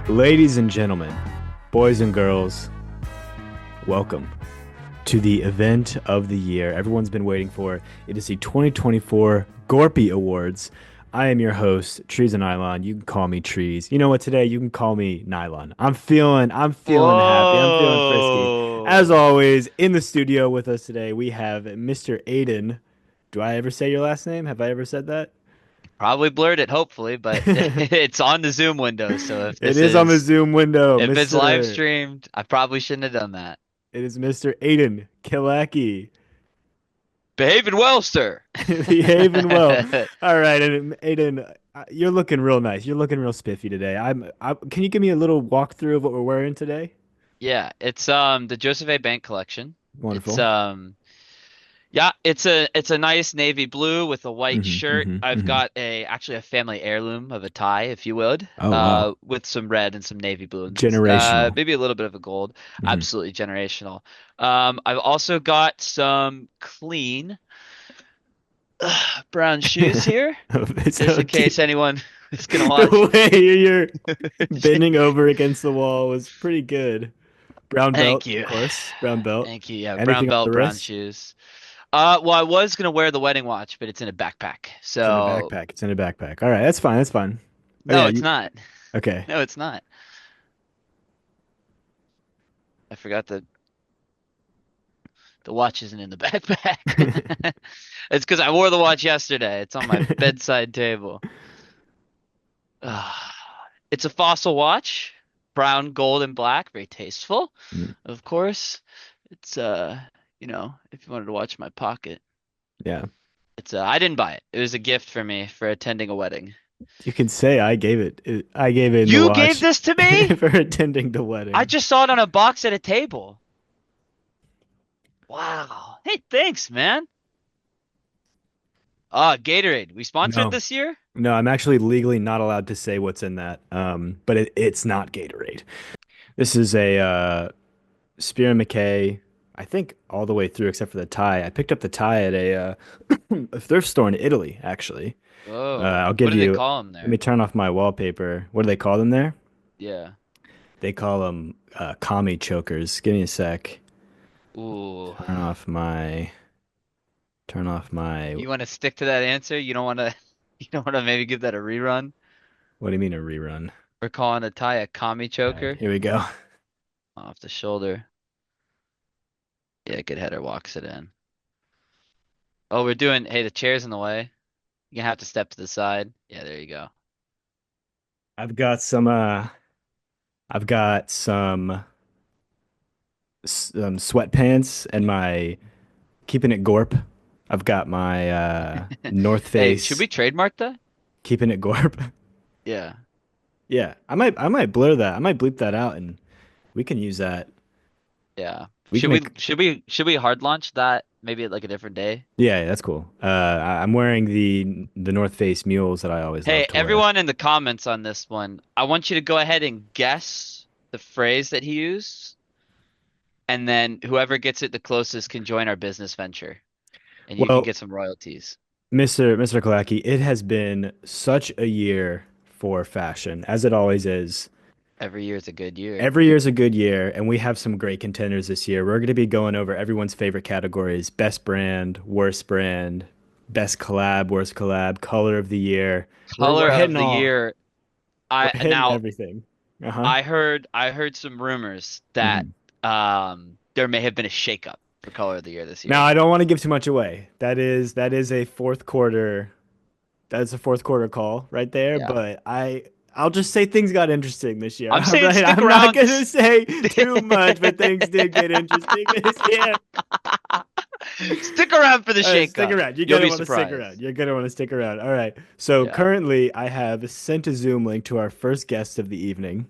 Ladies and gentlemen, boys and girls, welcome to the event of the year everyone's been waiting for. It is the 2024 Gorpy Awards. I am your host, Trees and Nylon. You can call me Trees. You know what? Today you can call me Nylon. I'm feeling happy. I'm feeling frisky. As Whoa. always, in the studio with us today, we have Mr. Aiden. Do I ever say your last name? Have I ever said that? Probably blurred it, hopefully, but it's on the Zoom window. So It is on the Zoom window, if it's live Mr. streamed, I probably shouldn't have done that. It is Mr. Aiden Kilaki. Behaving well, sir. Behaving well. All right, and Aiden, you're looking real nice. You're looking real spiffy today. Can you give me a little walkthrough of what we're wearing today? Yeah, it's the Joseph A. Bank collection. It's Wonderful. Yeah, it's a nice navy blue with a white Hmm, shirt. hmm, I've hmm. got a family heirloom of a tie, if you would, Oh wow, with some red and some navy blue and generational. maybe a little bit of a gold. Hmm. Absolutely generational. I've also got some clean brown shoes here, It's just so in case cute. anyone is gonna watch. The way you're bending over against the wall was pretty good. Brown belt, Thank of you. course. Brown belt. Thank you. Yeah, brown Anything on the belt, brown wrist? shoes. Well, I was gonna wear the wedding watch, but it's in a backpack. It's in a So backpack. It's in a backpack. All right, that's fine. That's fine. Oh no, yeah, it's you not. okay? No, it's not. I forgot the watch isn't in the backpack. It's because I wore the watch yesterday. It's on my bedside table. Ah, it's a fossil watch, brown, gold, and black. Very tasteful, of course. It's if you wanted to watch my pocket, Yeah. I didn't buy it. It was a gift for me for attending a wedding. You can say I gave it. I gave in the You gave watch this to me? for attending the I wedding. just saw it on a box at a table. Wow. Hey, thanks, man. Gatorade. We sponsored No, this year? no, I'm actually legally not allowed to say what's in that. But it's not Gatorade. This is a Spear and McKay. I think all the way through except for the tie. I picked up the tie at a thrift store in Italy, actually. Oh, I'll what give do they you. call them Let me there? turn off my wallpaper. What do they call them there? Yeah. They call them commie chokers. Give me a sec. Ooh. Turn off my. Turn off my. You want to stick to that answer? You don't want to you don't want to maybe give that a rerun? What do you mean a rerun? We're calling a tie a commie All right, choker here we go. off the shoulder. Yeah, good header walks it in. Oh, hey, the chair's in the way. You're gonna have to step to the side. Yeah, there you go. I've got some I've got some sweatpants and my keeping it Gorp. I've got my North Hey, should Face we trademark that? keeping it Gorp. Yeah. Yeah, I might blur that. I might bleep that out and we can use that. Yeah. We can make Should we hard launch that maybe at like a different day? Yeah, that's cool. I'm wearing the North Face mules that I always love Hey, to wear. everyone in the comments on this one, I want you to go ahead and guess the phrase that he used, and then whoever gets it the closest can join our business venture, and you can Well, get some royalties. Mr. Kalaki, it has been such a year for fashion, as it always is. Every year is a good year. Every year's a good year, and we have some great contenders this year. We're going to be going over everyone's favorite categories: best brand, best collab, worst collab, color of the year. We're Color of hitting the all. year. We're I hitting now everything. Uh-huh. I heard some rumors that Hmm. there may have been a shakeup for color of the year this Now, year. I don't want to give too much away. That is a fourth quarter. That's a fourth quarter call right there. Yeah. But I'll just say things got interesting this year. I'm All saying right. stick I'm not around. gonna say too much, but things did get interesting this year. Stick around for the All right, stick shakeup. around. You're You'll gonna be want to stick around. surprised. You're gonna want to stick around. All right. So Yeah. currently, I have sent a Zoom link to our first guest of the evening.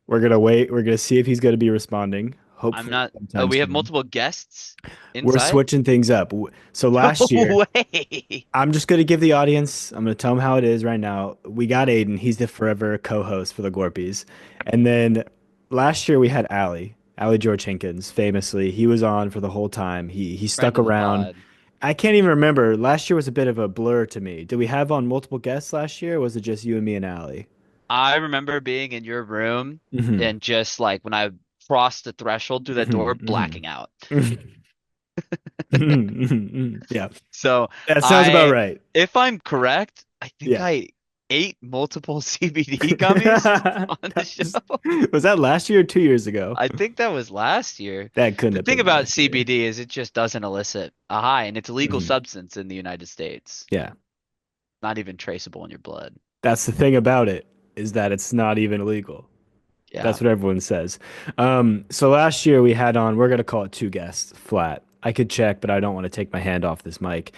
We're gonna wait. We're gonna see if he's gonna be responding. I'm Hopefully, not. Oh, sometime we have soon. multiple guests We're inside? switching things up. So last year, No way. I'm just gonna give the audience. I'm gonna tell them how it is right now. We got Aiden. He's the forever co-host for the Gorpies. And then last year we had Allie George Hinkins. Famously, he was on for the whole time. He Friend stuck of the around. pod. I can't even remember. Last year was a bit of a blur to me. Did we have on multiple guests last year? Or was it just you and me and Allie? I remember being in your room Hmm. and just like when I crossed the threshold through that door, Hmm. blacking out. Hmm. Yeah, So that sounds about I, right. if I'm correct, I think Yeah. I ate multiple CBD gummies on the show. Was that last year or 2 years ago? I think that was last year. That couldn't The have thing been about last year. CBD is it just doesn't elicit a high, and it's a legal Mhm. substance in the United States, Yeah. not even traceable in your blood. That's the thing about it is that it's not even illegal. Yeah. That's what everyone says. So last year we had on, we're gonna call it two guests flat. I could check, but I don't want to take my hand off this mic.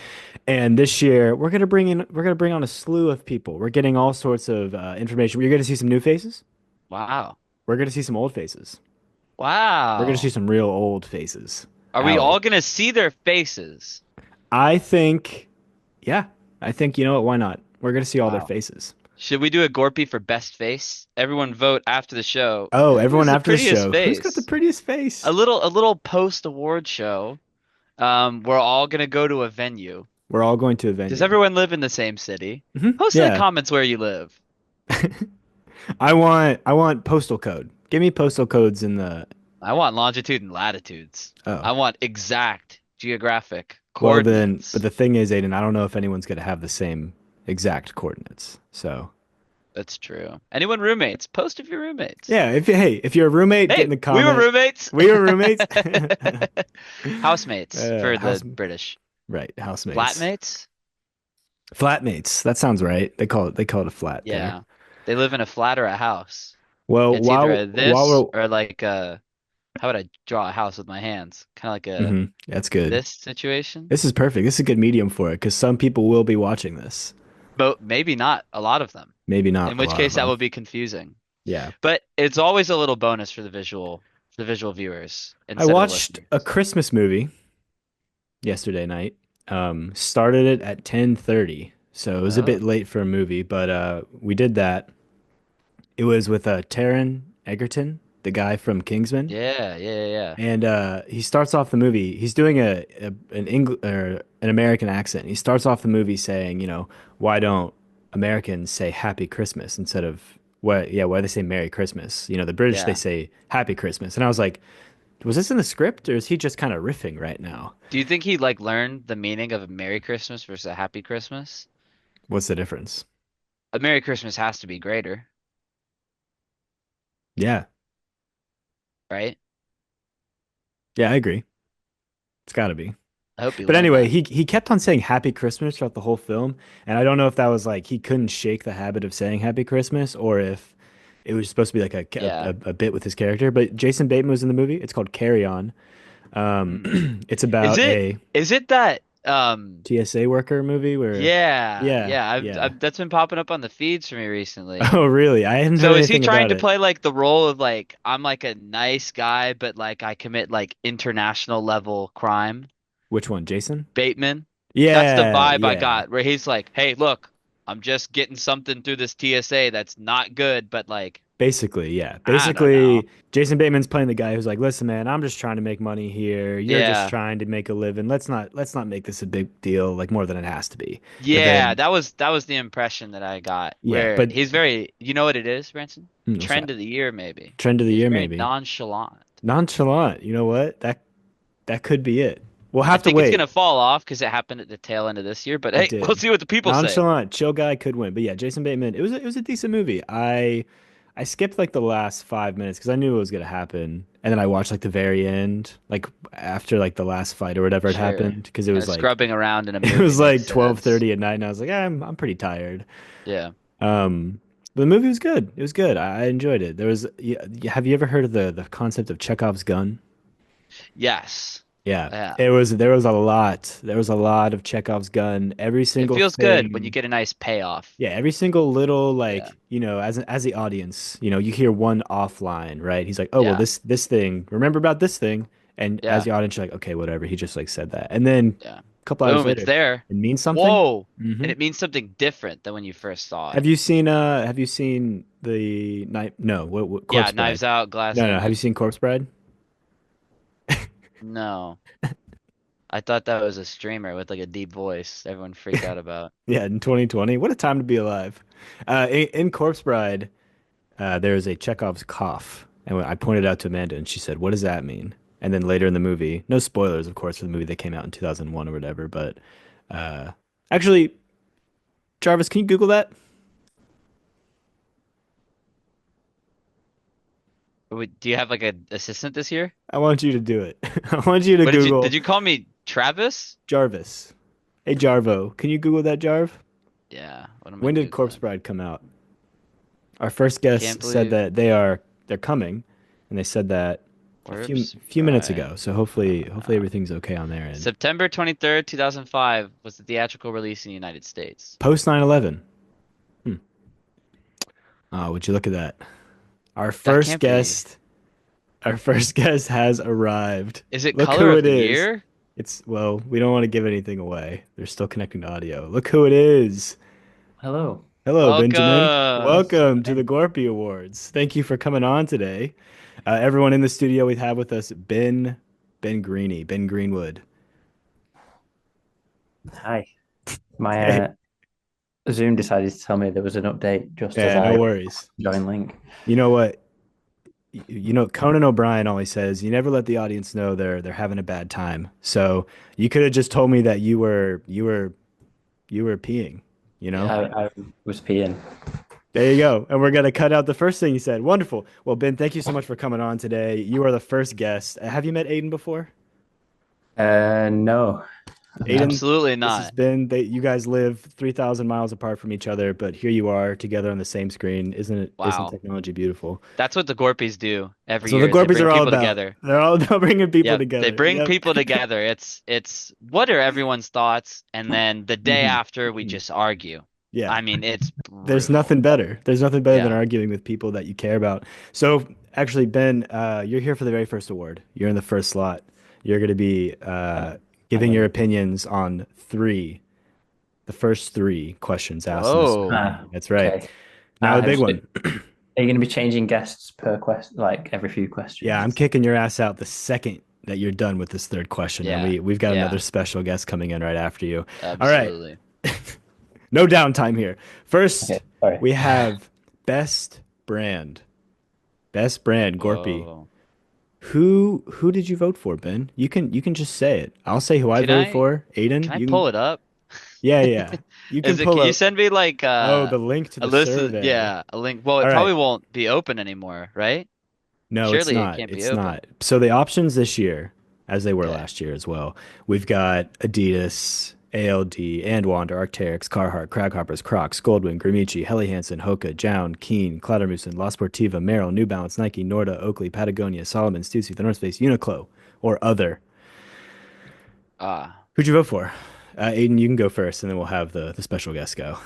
And this year we're gonna bring on a slew of people. We're getting all sorts of information. You're gonna see some new faces. Wow. We're gonna see some old faces. We're gonna see Wow. some real old faces. Are we Allie, all gonna see their faces? I think, yeah, I think you know what? Why not? We're gonna see all their Wow. faces. Should we do a Gorpy for best face? Everyone vote after the show. Oh, Who everyone is the after the prettiest show. Who's got the face? prettiest face? A little post award show. We're all gonna go to a venue. We're all going to a Does venue. everyone live in the same city? Post in the Yeah. comments where you live. I want postal code. Give me postal codes in the I want longitude and latitudes. oh. I want exact geographic Well then, but coordinates. the thing is, Aiden, I don't know if anyone's gonna have the same exact coordinates. So That's true. Anyone roommates? Post if you're roommates. yeah, if you're a roommate, get Hey, in the we were comment. roommates. We were roommates. Housemates for the House British. right, housemates. Flatmates? Flatmates. That sounds right. They call it a flat there. Yeah. They live in a flat or a house. Well, It's either while a while this we're or like a, how would I draw a house with my hands? Kind of like a that's good. this situation. This is perfect. This is a good medium for it because some people will be watching this. But maybe not a lot of them. Maybe not In a which lot of case that them. would be confusing. Yeah. But it's always a little bonus for the visual viewers I instead of the watched a listeners. Christmas movie yesterday night. Started it at 10:30, so it was a bit Oh, late for a movie, but we did that. It was with Taron Egerton, the guy from Kingsman, yeah, yeah, yeah. and he starts off the movie. He's doing an English or an American accent. He starts off the movie saying, why don't Americans say Happy Christmas instead of why they say Merry Christmas? The British they Yeah. say Happy Christmas, and I was like, was this in the script or is he just kind of riffing right now? Do you think he like learned the meaning of a Merry Christmas versus a Happy Christmas? What's the difference? A Merry Christmas has to be greater, Yeah. right? Yeah, I agree. It's got to be. I hope he But learned anyway, that. he kept on saying Happy Christmas throughout the whole film, and I don't know if that was like he couldn't shake the habit of saying Happy Christmas or if it was supposed to be like Yeah. a bit with his character. But Jason Bateman was in the movie. It's called Carry On. Hmm. It's Is about it a is it that TSA worker movie where yeah, yeah, yeah, yeah. that's been popping up on the feeds for me recently. Oh, really? I hadn't heard So is he anything trying about to it. play like the role of like I'm like a nice guy but like I commit like international level crime? Which one, Jason? Bateman. That's the Yeah, vibe I yeah. got, where he's like, "Hey, look, I'm just getting something through this TSA that's not good, but like, Basically, yeah. I don't know." Basically, Jason Bateman's playing the guy who's like, "Listen, man, I'm just trying to make money here. You're just Yeah. trying to make a living. Let's not make this a big deal, like more than it has to be." But Yeah, then, that was the impression that I got, yeah, where but he's very, you know what it is, Branson? what's Trend that? of the year, maybe. Trend of the He's year, very maybe. nonchalant. Nonchalant. You know what? That could be it. We'll I have to think it's wait. gonna fall off because it happened at the tail end of this year, but It hey, we'll did. see what the people say. Nonchalant, chill guy could win. But yeah, Jason Bateman. It was a decent movie. I skipped like the last 5 minutes because I knew it was gonna happen, and then I watched like the very end, like after like the last fight or whatever had Sure. happened, because it was like Scrubbing around in a it movie was makes like sense. 12:30 at night, and I was like, I'm pretty tired. Yeah. But the movie was good. It was good. I enjoyed it. Have you ever heard of the concept of Chekhov's gun? Yes. Yeah, Yeah. there was a lot of Chekhov's gun. Every It single feels good when you thing. get a nice payoff. Yeah, every single little Yeah. like, as the audience, you hear one offline, right? He's like, "Oh, well Yeah. this thing, remember about this thing." And as Yeah. the audience, you're like, "Okay, whatever." He just like said that. And then Yeah. a couple hours Boom, it's later, there. it means something. Whoa. Hmm. And it means something different than when you first saw it. Have you seen the night no, what Yeah, Corpse Bride? Knives Out, Glass No, no, have you Onion. seen Corpse Bride? No. I thought that was a streamer with like a deep voice everyone freaked out about. Yeah, in 2020. What a time to be alive. In Corpse Bride. there is a Chekhov's cough, and I pointed out to Amanda, and she said, "What does that mean?" And then later in the movie, no spoilers, of course, for the movie that came out in 2001 or whatever, but uh, actually, Jarvis, can you Google that? Do you have like an assistant this year? I want you to do it. I want you to What did Google you call me Travis? Jarvis. Hey, Jarvo, can you Google that, Jarv? Yeah, what am I When did Corpse Googling? Bride come out? Our first Can't guest said believe that they're coming, and they said that a Corpse few minutes Bride. ago. So hopefully everything's okay on their end. September 23rd, 2005 was the theatrical release in the United States. Post 9/11. Hmm. Would you look at that? Our That first can't be. guest, our first guest has arrived. Is it Look color who of it the is. year? It's well, we don't want to give anything away. They're still connecting to audio. Look who it is. Hello. Hello, Benjamin. Welcome. Nice. Welcome to the Gorpy Awards. Thank you for coming on today. Everyone in the studio, we have with us Ben Greenwood. Hi. My Hey, Zoom decided to tell me there was an update just as yeah, no I worries. joined link. You know what? You know, Conan O'Brien always says you never let the audience know they're having a bad time. So you could have just told me that you were peeing, you know? Yeah. I was peeing. There you go. And we're gonna cut out the first thing you said. Wonderful. Well, Ben, thank you so much for coming on today. You are the first guest. Have you met Aiden before? No, I've Aiden, not. Absolutely this has not. been that you guys live 3,000 miles apart from each other, but here you are together on the same screen. Isn't Wow. technology beautiful? That's what the Gorpies do every So the year is they Gorpies bring are all people about. together. They're all about bringing people Yep. They together. bring Yep. people together. It's what are everyone's thoughts? And then the day hmm after we hmm just argue. Yeah. I mean, it's There's brutal. nothing better. There's nothing better than Yeah. arguing with people that you care about. So actually, Ben, you're here for the very first award. You're in the first slot. You're going to be Oh, I giving your win. opinions on the first three questions asked in the Whoa. survey. That's right. Okay. Now the big So one. are you going to be changing guests per question, like every few Yeah, I'm questions? kicking your ass out the second that you're done with this third question, and Yeah. we've got another Yeah. special guest coming in right after you. All right, Absolutely. no downtime here. Okay. First, Sorry. we have best brand. Best brand, Gorpy. Whoa. Who did you vote for, Ben? You can just say it. I'll say who I Can voted I for. Aiden, can I you pull can. it up? Yeah, yeah. You can Can pull you up. send me like Oh, the link to a the list of survey. yeah, a link. Well, All it probably right. won't be open anymore, right? No, it's Surely it not. can't be It's open. not. So the options this year, as they were Okay. last year as well, we've got Adidas, ALD, and Wander, Arc'teryx, Carhartt, Craghoppers, Crocs, Goldwing, Gramici, Helly Hansen, Hoka, Jown, Keen, Kleidermusen, La Sportiva, Merrell, New Balance, Nike, Norda, Oakley, Patagonia, Solomon, Stussy, The North Face, Uniqlo, or other. Ah. Who'd you vote for? Aiden, you can go first, and then we'll have the special guest go.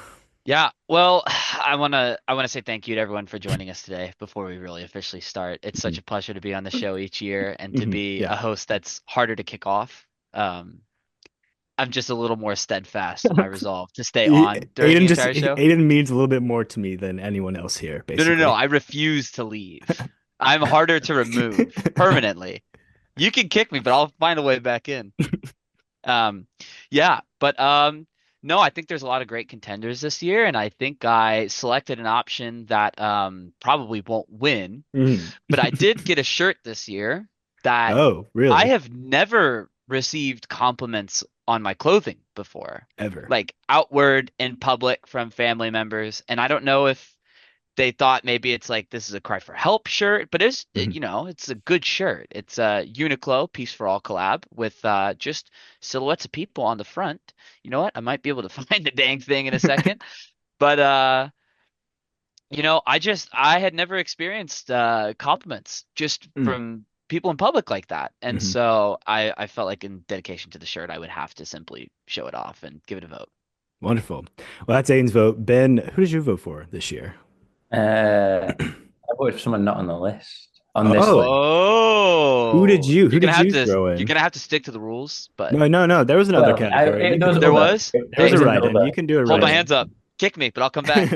Yeah, well, I wanna say thank you to everyone for joining us today before we really officially start. It's such Mhm. a pleasure to be on the show each year and to be Yeah. a host that's harder to kick off. I'm just a little more steadfast in my resolve to stay on during the entire show. Aiden means a little bit more to me than anyone else here, No, no, no, basically. I refuse to leave. I'm harder to remove permanently. You can kick me, but I'll find a way back in. Um, yeah, but no, I think there's a lot of great contenders this year, and I think I selected an option that probably won't win, Mhm. but I did get a shirt this year that Oh, I really? have never received compliments on my clothing before, Ever? like outward in public from family members, and I don't know if they thought maybe it's like this is a cry for help shirt, but Mhm. it's a good shirt. It's a Uniqlo Peace for All collab with just silhouettes of people on the front. You know what? I might be able to find the dang thing in a second, but I had never experienced compliments just Mm, from people in public like that, and mhm. so I felt like in dedication to the shirt, I would have to simply show it off and give it a vote. Wonderful. Well, that's Aiden's vote. Ben, who did you vote for this year? I voted for someone not on the list on this list. Oh, Whoa. who did you throw You're in? gonna have to stick to the rules, but No, no, no. There was another Well, category. You there can was there other. was? there There was Hey, a was write-in. You another can do a hold my write-in. hands up. Kick me, but I'll come back.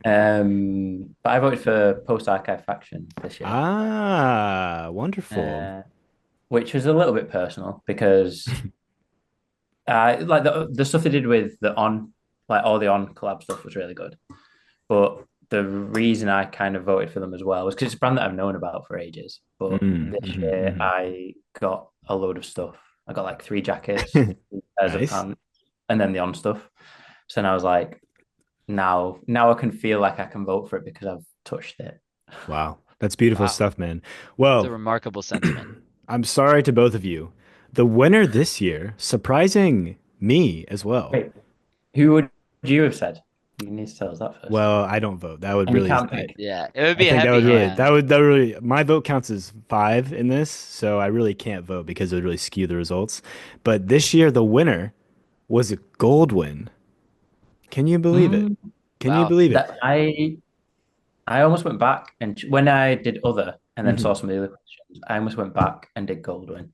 But I voted for Post Archive Faction this year, Ah, wonderful. uh, which was a little bit personal because like the stuff they did with the on, like all the on collab stuff was really good. But the reason I kind of voted for them as well was because it's a brand that I've known about for ages. But this year Mm-hmm. I got a load of stuff. I got like 3 jackets, 3 pairs of Nice. pants, and then the on stuff. So then I was like, now I can feel like I can vote for it because I've touched it. Wow. That's beautiful Wow. stuff, man. It's a Well, remarkable sentiment. I'm sorry to both of you. The winner this year, surprising me as well. Wait, who would you have said? You need to tell us that first. Well, I don't vote. That would And you really can't pick. Yeah, it would I be a think heavy hand. that would really my vote counts as 5 in this, so I really can't vote because it would really skew the results. But this year the winner was a gold win. Can you believe it? Mm, Can you Wow. believe it? that I almost went back and when I did other and then saw Hmm. some of the other questions, I almost went back and did Goldwyn.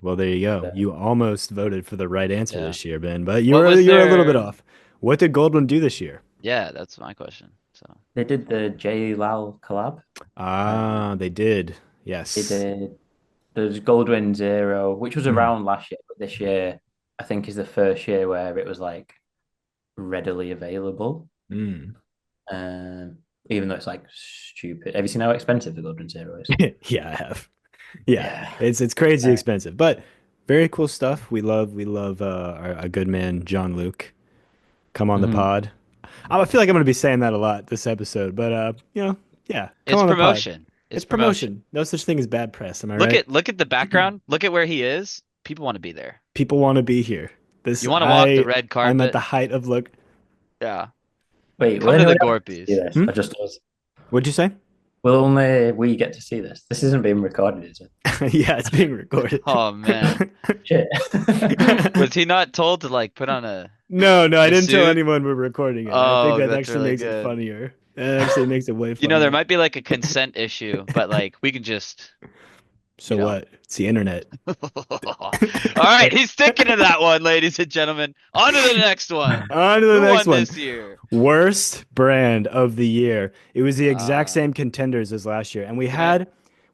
Well, there you go. But You almost voted for the right answer Yeah. this year, Ben, but What was you were a little bit their? off. What did Goldwyn do this year? Yeah, that's my question. So they did the J Lal collab. Um, Ah, they did. they Yes. did there's Goldwyn Zero, which was Mm, around last year, but this year I think is the first year where it was like readily available. mm. Even though it's like stupid. Have you seen how expensive the Goldwyn Zero is? Yeah, I have. Yeah, Yeah. it's crazy Uh, expensive, but very cool stuff. We love our good man John Luke. Come on the mhm. pod. I feel like I'm gonna be saying that a lot this episode, but yeah, come it's on the pod. promotion. It's It's promotion. promotion. No such thing as bad press. Am I right? Look at the background. Look at where he is. People want to be there. People want to be here. This You want to walk the red I'm at the carpet. height of look. Yeah. Wait, will Come to the anyone else get to see Gorpies. this? Hmm? Or just us? What'd you say? Will only we get to see this? This isn't being recorded, is it? Yeah, it's being recorded. Oh man. Shit. Was he not told to like put on No, I a didn't tell suit? anyone we're recording it. I think Oh, that that's actually really makes it good. funnier. That actually makes it way You know, there funnier. might be like a consent issue, but like we can just, you So know. what? It's the internet. All right, he's sticking to that one, ladies and gentlemen. On to the next one. On to the Who next won one. this year? Worst brand of the year. It was the exact Uh, same contenders as last year, and can I?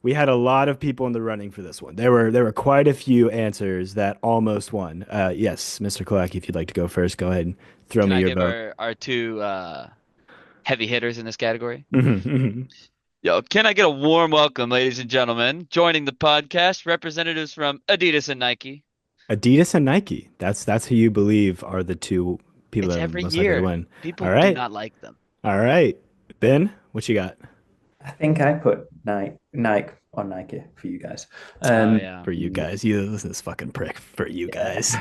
we had a lot of people in the running for this one. There were quite a few answers that almost won. Yes, Mr. Kalaki, if you'd like to go first, go ahead and throw Can me I your give vote. our two heavy hitters in this category? Mhm. Yo, can I get a warm welcome, ladies and gentlemen? Joining the podcast, representatives from Adidas and Nike. Adidas and Nike. That's who you believe are the two people It's that are every most likely to year. win. People All do right. not like them. All right. Ben, what you got I think I put Nike on Nike for you guys. Oh yeah. for you guys? You listen to this fucking prick for you Yeah. guys.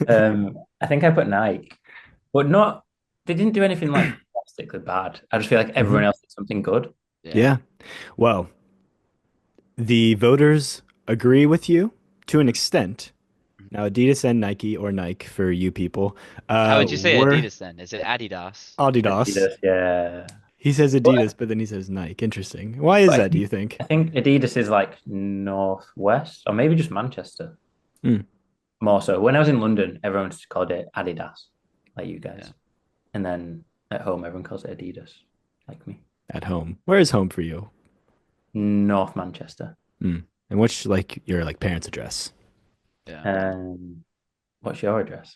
I think I put Nike, but not. They didn't do anything like drastically bad. I just feel like everyone Mhm. else did something good. Yeah. Yeah. Well, the voters agree with you to an extent. Now, Adidas and Nike, or Nike for you people, How would you say were Adidas then? Is it Adidas? Adidas. Adidas, yeah. He says But, Adidas, but then he says Nike. Interesting. Why is but that, do you think? I think Adidas is like northwest, or maybe just Manchester. Hmm. More so. When I was in London, everyone just called it Adidas, like you Yeah. guys. And then at home, everyone calls it Adidas, like me. At home. Where is home for you? North Manchester. Hmm. And what's like your like parents' address? Yeah. What's your address?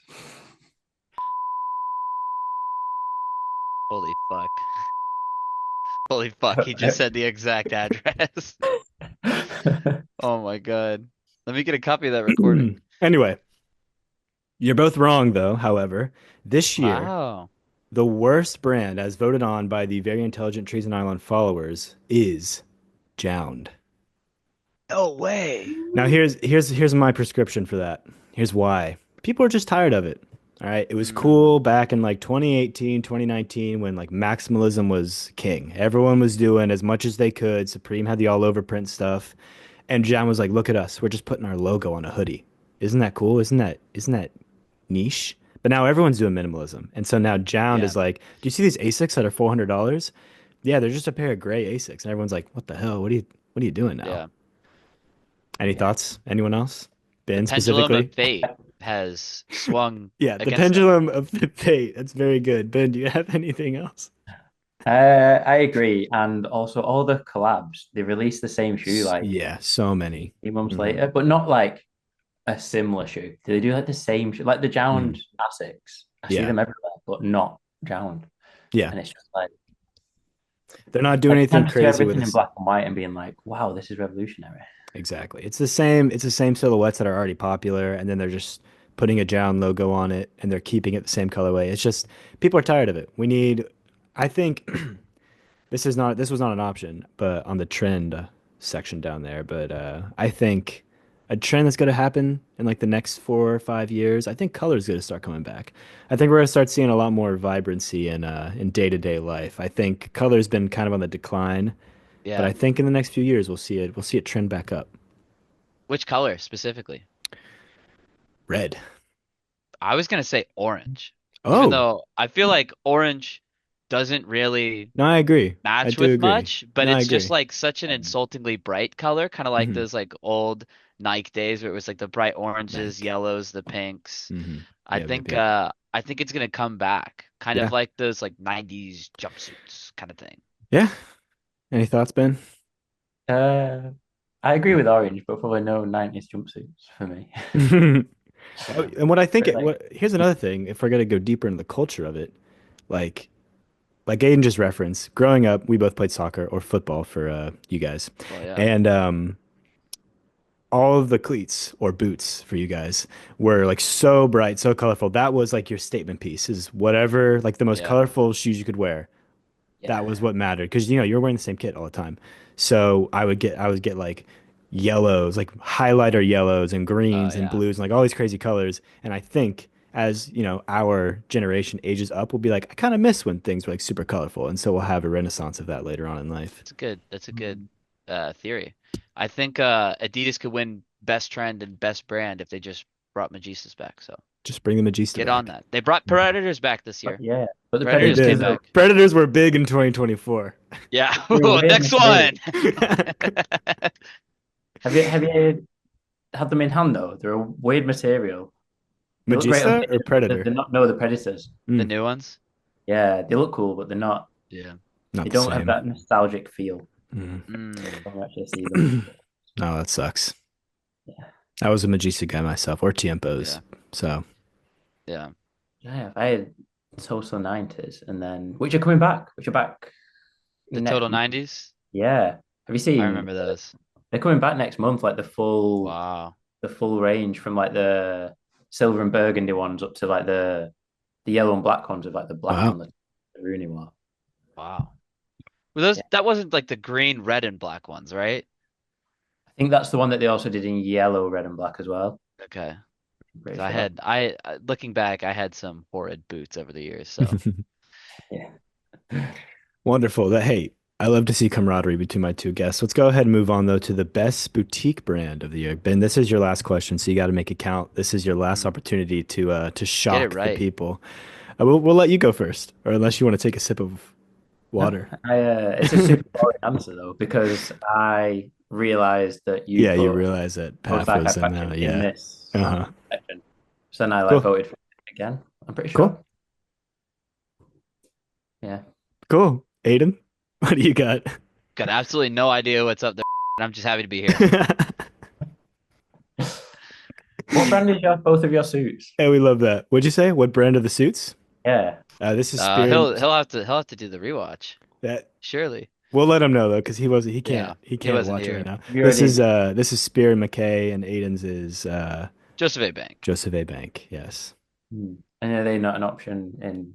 Holy fuck. Holy fuck. He just said the exact address. Oh my God. Let me get a copy of that recording. Anyway, you're both wrong though, however. This year, Wow. the worst brand as voted on by the very intelligent Trees and Nylon followers is Jound. No way. Now here's my prescription for that. Here's why. People are just tired of it. All right. It was Mm, cool back in like 2018, 2019 when like maximalism was king. Everyone was doing as much as they could. Supreme had the all over print stuff. And Jam was like, look at us. We're just putting our logo on a hoodie. Isn't that cool? Isn't that niche? But now everyone's doing minimalism. And so now Jound yeah. is like, do you see these Asics that are $400? Yeah, they're just a pair of gray Asics. And everyone's like, what the hell? What are you doing now? Yeah. Any Yeah. thoughts? Anyone else? The Ben pendulum of specifically? fate has swung Yeah, the against them. pendulum of the fate. That's very good. Ben, do you have anything else? I agree. And also all the collabs, they release the same shoe like Yeah, so many. 3 months Hmm. later, but not like a similar shoe. They do like the same shoe, like the Mm. Jound Asics. I see Yeah. them everywhere, but not Jound. Yeah. and it's just like They're not doing you anything can't just do crazy with everything in this. black and white and being like, wow, this is revolutionary. Exactly. It's the same silhouettes that are already popular, and then they're just putting a Jown logo on it, and they're keeping it the same colorway. It's just people are tired of it. We need. I think this was not an option, but on the trend section down there. But I think a trend that's going to happen in like the next 4 or 5 years. I think color is going to start coming back. I think we're going to start seeing a lot more vibrancy in day-to-day life. I think color's been kind of on the decline, but Yeah. I think in the next few years we'll see it trend back up. Which color specifically? Red. I was gonna say orange, even Oh, though I feel like orange doesn't really no, I agree. I match do with agree. much, but No, I it's just agree. like such an insultingly bright color, kind of like Hmm. those like old Nike days where it was like the bright oranges, Bank. yellows, the pinks. Hmm. Yep, yep, yep. I think it's gonna come back, kind of Yeah. like those like 90s jumpsuits kind of thing. Yeah. Any thoughts, Ben? Uh, I agree with orange, but probably no 90s jumpsuits for me. Oh, and what I think But it, like, what here's another thing, if we're gonna go deeper into the culture of it, like Aiden just referenced, growing up, we both played soccer or football for you guys. Well, yeah, And all of the cleats or boots for you guys were like so bright, so colorful. That was like your statement piece, is whatever like the most yeah. colorful shoes you could wear. That was yeah. what mattered because you know you're wearing the same kit all the time. So I would get like yellows, like highlighter yellows and Oh greens and yeah. blues and like all these crazy colors. And I think as you know our generation ages up, we'll be like, I kind of miss when things were like super colorful, and so we'll have a renaissance of that later on in life. That's a good Mm. theory. I think Adidas could win best trend and best brand if they just brought Magistas back. So Just bring the Magista get on back. that. They brought Predators back this But year. yeah, but the They Predators Predators came did. are back. Predators were big in 2024. Yeah. they're a weird Next one. material. Have you had them in hand though? They're a weird material. They look great on Magista or pictures, but they're Predator? not. No, the Predators. The Mm, new ones. Yeah, they look cool, but they're not. Yeah. not They the don't have same. that nostalgic feel Mm. Mm. when you actually see them. No, that sucks. Yeah, I was a Magista guy myself, or Tiempos. Yeah. So Yeah. yeah. I had Total 90s, and then which are coming back, which are back The next total month. 90s. Yeah, have you I seen? remember those. They're coming back next month, like Wow. the full range from like the silver and burgundy ones up to like the yellow and black ones with like the black wow. on the Rooney one. Wow. Were those Yeah, that wasn't like the green, red, and black ones, right? I think that's the one that they also did in yellow, red, and black as well. Okay. I'm 'Cause pretty sure. looking back, I had some horrid boots over the years, so Yeah. Wonderful. That hey, I love to see camaraderie between my two guests. Let's go ahead and move on though to the best boutique brand of the year. Ben, this is your last question, so you got to make it count. This is your last mm, opportunity to get it shock the right. people. We'll let you go first, or unless you want to take a sip of No, water. it's a super boring answer though because I realized that you Yeah, you put realize that most Path was in fashion in yeah. this Uh-huh. section. So then I like Cool. voted for it again. I'm pretty Cool. sure. Yeah. Cool. Aiden, what do you got? Got absolutely no idea what's up there, and I'm just happy to be here. What brand is both of your suits? Hey, we love that. What'd you say? What brand of the suits? Yeah. This is Spear. He'll have to do the rewatch. That Surely. we'll let him know though, because Yeah. he He can't wasn't watch it right here. now. You already This is Spear and McKay, and Aiden's is Joseph A. Bank. Joseph A. Bank. Yes. and are they not an option in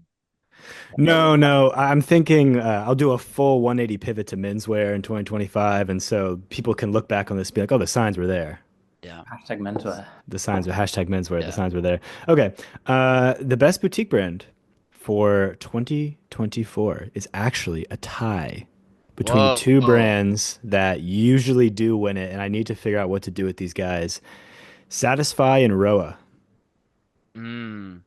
No, no. I'm thinking I'll do a full 180 pivot to menswear in 2025, and so people can look back on this and be like, "Oh, the signs were there. Yeah. hashtag menswear? The signs were hashtag menswear. The Yeah. signs were there." Okay. The best boutique brand for 2024 is actually a tie between two Whoa. brands that usually do win it, and I need to figure out what to do with these guys. Satisfy and Roa. Mm.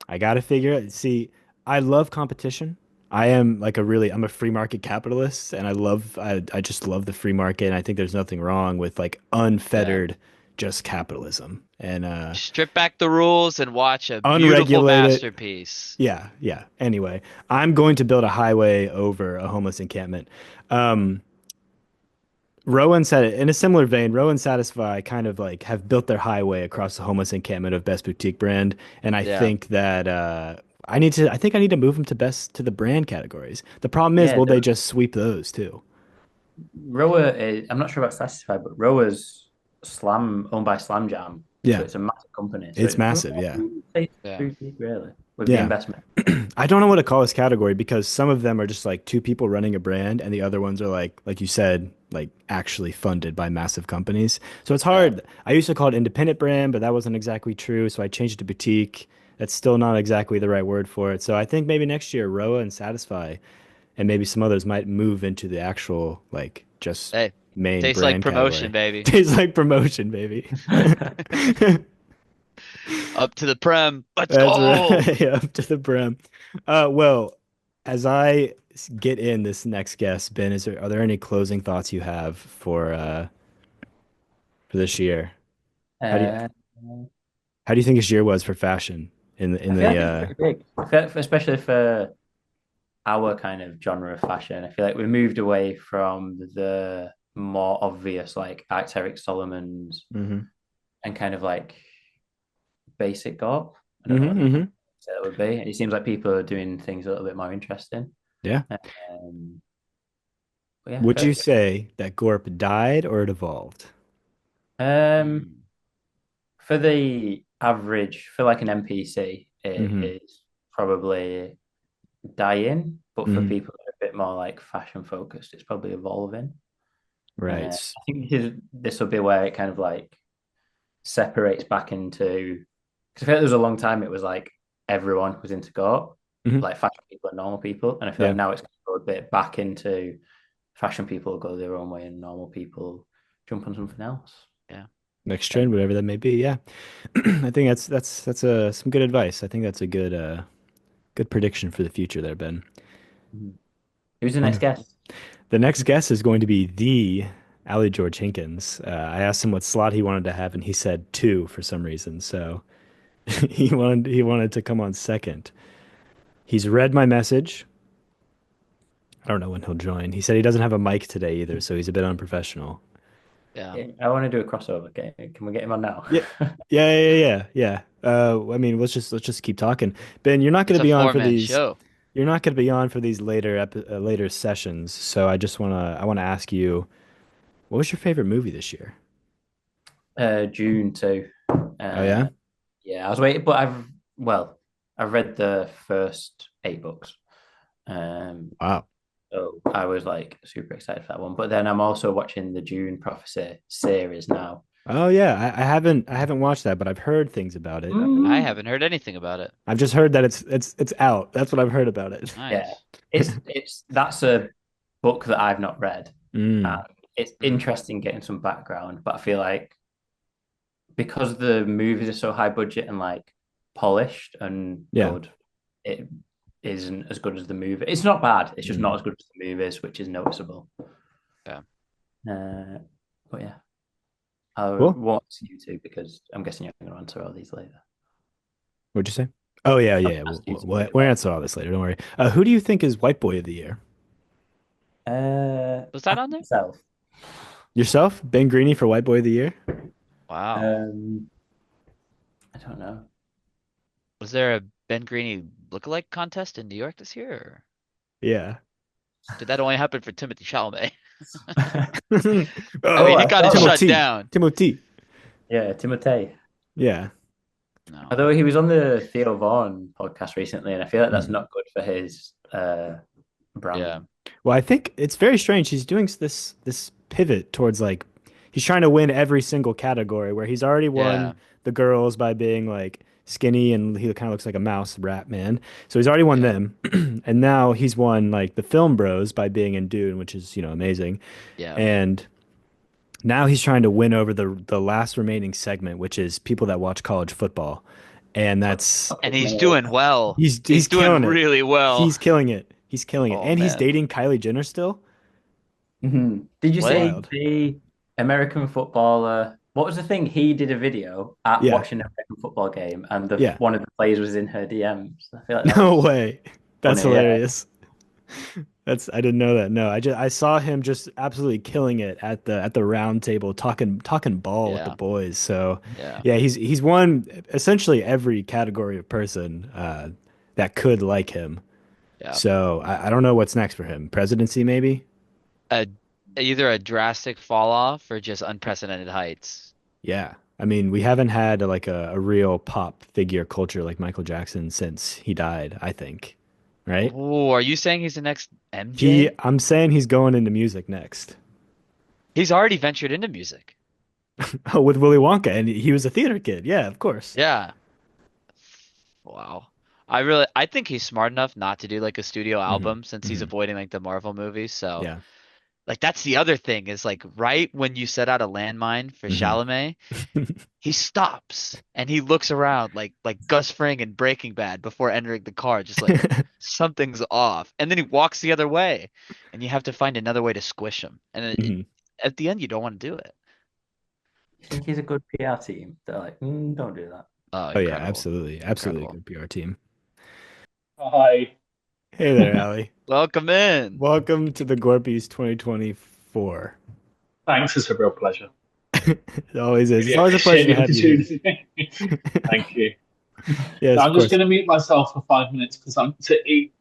I gotta figure it. See, I love competition. I am like I'm a free market capitalist, and I just love the free market, and I think there's nothing wrong with like Yeah. unfettered just capitalism and Strip back the rules and watch a beautiful unregulated. masterpiece. Yeah, yeah. Anyway, I'm going to build a highway over a homeless encampment. Um, Rowan said it in a similar vein. Rowan Satisfy kind of like have built their highway across the homeless encampment of best boutique brand, and I Yeah. think that I think I need to move them to best to the brand categories. The problem is, Yeah, will they just sweep those too? Rower is, I'm not sure about Satisfy, but Rower's Slam owned by Slam Jam. So Yeah, it's a massive company. So it's massive. Yeah. it's Yeah. boutique, really, with the Yeah. investment. I don't know what to call this category because some of them are just like two people running a brand and the other ones are like you said, like actually funded by massive companies. So it's Yeah. hard. I used to call it independent brand, but that wasn't exactly true. So I changed it to boutique. That's still not exactly the right word for it. So I think maybe next year Roa and Satisfy and maybe some others might move into the actual like just Hey, main tastes like brand promotion, category. baby. Tastes like promotion, baby. Up to the prem. Let's That's go. right. Yeah, up to the brim. Well, as I get in this next guest, Ben, are there any closing thoughts you have for this year? How do you Uh, how do you think this year was for fashion in I feel the like it's pretty big, especially for our kind of genre of fashion. I feel like we moved away from the more obvious, like Alex Eric Solomon's hmm and kind of like basic Gorp. I don't know what hmm that would be. It seems like people are doing things a little bit more interesting. Yeah. Um, but yeah, I Would feel you like say that Gorp died or it evolved? Hmm. for the average, for like an NPC, it hmm is probably dying, but for hmm people that are a bit more like fashion focused, it's probably evolving. Right. I think this will be where it kind of like separates back into because I feel like there was a long time it was like everyone was into Go, hmm like fashion people and normal people, and I feel like Yeah. now it's going to go a bit back into fashion people go their own way and normal people jump on something else. Yeah. Next Then trend, whatever that may be. Yeah. I think that's some good advice. I think that's a good prediction for the future there, Ben. who's the next Wonderful. guest? The next guest is going to be the Ali George Hinkins. I asked him what slot he wanted to have, and he said two for some reason. So he wanted to come on second. He's read my message. I don't know when he'll join. He said he doesn't have a mic today either, so he's a bit unprofessional. Yeah. Yeah, I want to do a crossover. Okay, can we get him on now? Yeah, yeah. I mean, let's just keep talking. Ben, you're not going It's to a be on for four-man these. show. You're not going to be on for these later sessions. So I wanna ask you, what was your favorite movie this year? June too. Oh Uh, yeah. yeah, I was waiting, but I've read the first 8 books. Um, Wow. so I was like super excited for that one. But then I'm also watching the June Prophecy series now. Oh yeah, I haven't watched that, but I've heard things about it. I Mm. haven't heard anything about it. I've just heard that it's out. That's what I've heard about it. Yeah, Nice. it's that's a book that I've not read. Mm, Um, it's Hmm. interesting getting some background, but I feel like because the movies are so high budget and like polished and yeah. good, it isn't as good as the movie. It's not bad. It's just not Mm. as good as the movies, which is noticeable. Yeah. Uh, but yeah, I Cool. won't see you two because I'm guessing you're going to answer all these later. What'd you say? Oh yeah, I'll yeah. ask We'll, you we'll, to we'll pick we'll one. answer all this later. Don't worry. Who do you think is White Boy of the Year? Was I that on think there? myself. Yourself, Ben Greeny for White Boy of the Year? Wow. Um, I don't know. Was there a Ben Greeny lookalike contest in New York this year? Or Yeah. did that only happen for Timothy Chalamet? I Oh, mean, he I got it saw that. shut Timothy. down. Timothy. Yeah, Timotei. Yeah. No. Although he was on the Theo Vaughn podcast recently, and I feel like that's Mhm. not good for his Yeah. branding. Well, I think it's very strange. He's doing this pivot towards like he's trying to win every single category where he's already won Yeah. the girls by being like skinny and he kind of looks like a mouse rat man. So he's already won Yeah. them. And now he's won like the film bros by being in Dune, which is, amazing. Yeah. And now he's trying to win over the last remaining segment, which is people that watch college football. And that's And he's doing well. he's He's doing killing it. really well. He's killing it. He's killing it. Oh And he's man. dating Kylie Jenner still. Did you It's What? see wild. the American footballer? What was the thing? He did a video at Yeah. watching an American football game, and Yeah. one of the players was in her DMs. I feel like that No was way. That's funny. Yeah. hilarious. I didn't know that. No, I saw him just absolutely killing it at the round table talking ball with the Yeah. boys. So Yeah. yeah, he's won essentially every category of person that could like him. Yeah. So I don't know what's next for him. Presidency, maybe? A either a drastic fall off or just unprecedented heights. Yeah. I mean, we haven't had like a real pop figure culture like Michael Jackson since he died, I think. Right? Oh, are you saying he's the next MJ? I'm saying he's going into music next. He's already ventured into music. Oh, with Willy Wonka, and he was a theater kid. Yeah, of course. Yeah. Wow. I think he's smart enough not to do like a studio Hmm. album since he's Hmm. avoiding like the Marvel movies. So Yeah. like that's the other thing is like right when you set out a landmine for Hmm. Chalamet, he stops and he looks around like Gus Fring in Breaking Bad before entering the car, just like something's off. And then he walks the other way and you have to find another way to squish him. And Hmm. at the end you don't want to do it. You think he's a good PR team? They're like, don't do that. Oh, Oh yeah, incredible. absolutely. Absolutely a Incredible. good PR team. Hi. Hey there, Allie. Welcome in. Welcome to the Gorpies 2024. Thanks, it's a real pleasure. It always is. It's Really always a pleasure appreciate to the have you here. opportunity. Thank you. So Yes, of I'm just course. going to mute myself for 5 minutes because I'm to eat.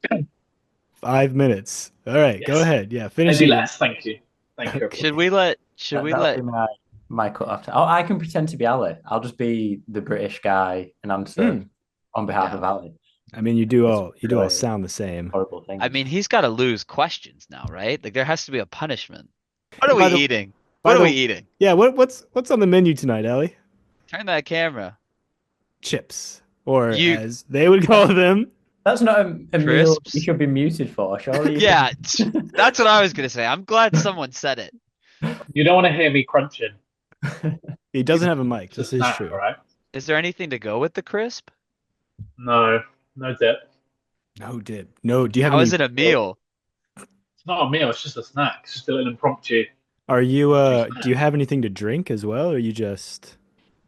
5 minutes. All right, go Yes, ahead. Yeah, finish maybe eating. less. Thank you. Thank you, Okay. everyone. Should we That'll be let my cut off. Oh, I can pretend to be Ali. I'll just be the British guy and answer Mm. on behalf yeah. of Ali. I mean, It's you do all really sound the same. horrible I things. mean, he's got to lose questions now, right? Like there has to be a punishment. What are we By the eating? by What are we the eating? yeah, what's on the menu tonight, Ellie? Turn that camera. Chips, or You as they would call them. That's not a meal you crisps? should be muted for. Surely you Yeah, should. that's what I was gonna say. I'm glad someone said it. You don't want to hear me crunching. He doesn't have a mic. It's a This is snack, true. all right? Is there anything to go with the crisp? No, no dip. No dip. No. Do you have How is any? it a meal? It's not a meal. It's just a snack. It's just a little impromptu Are you do snack. you have anything to drink as well, or you just?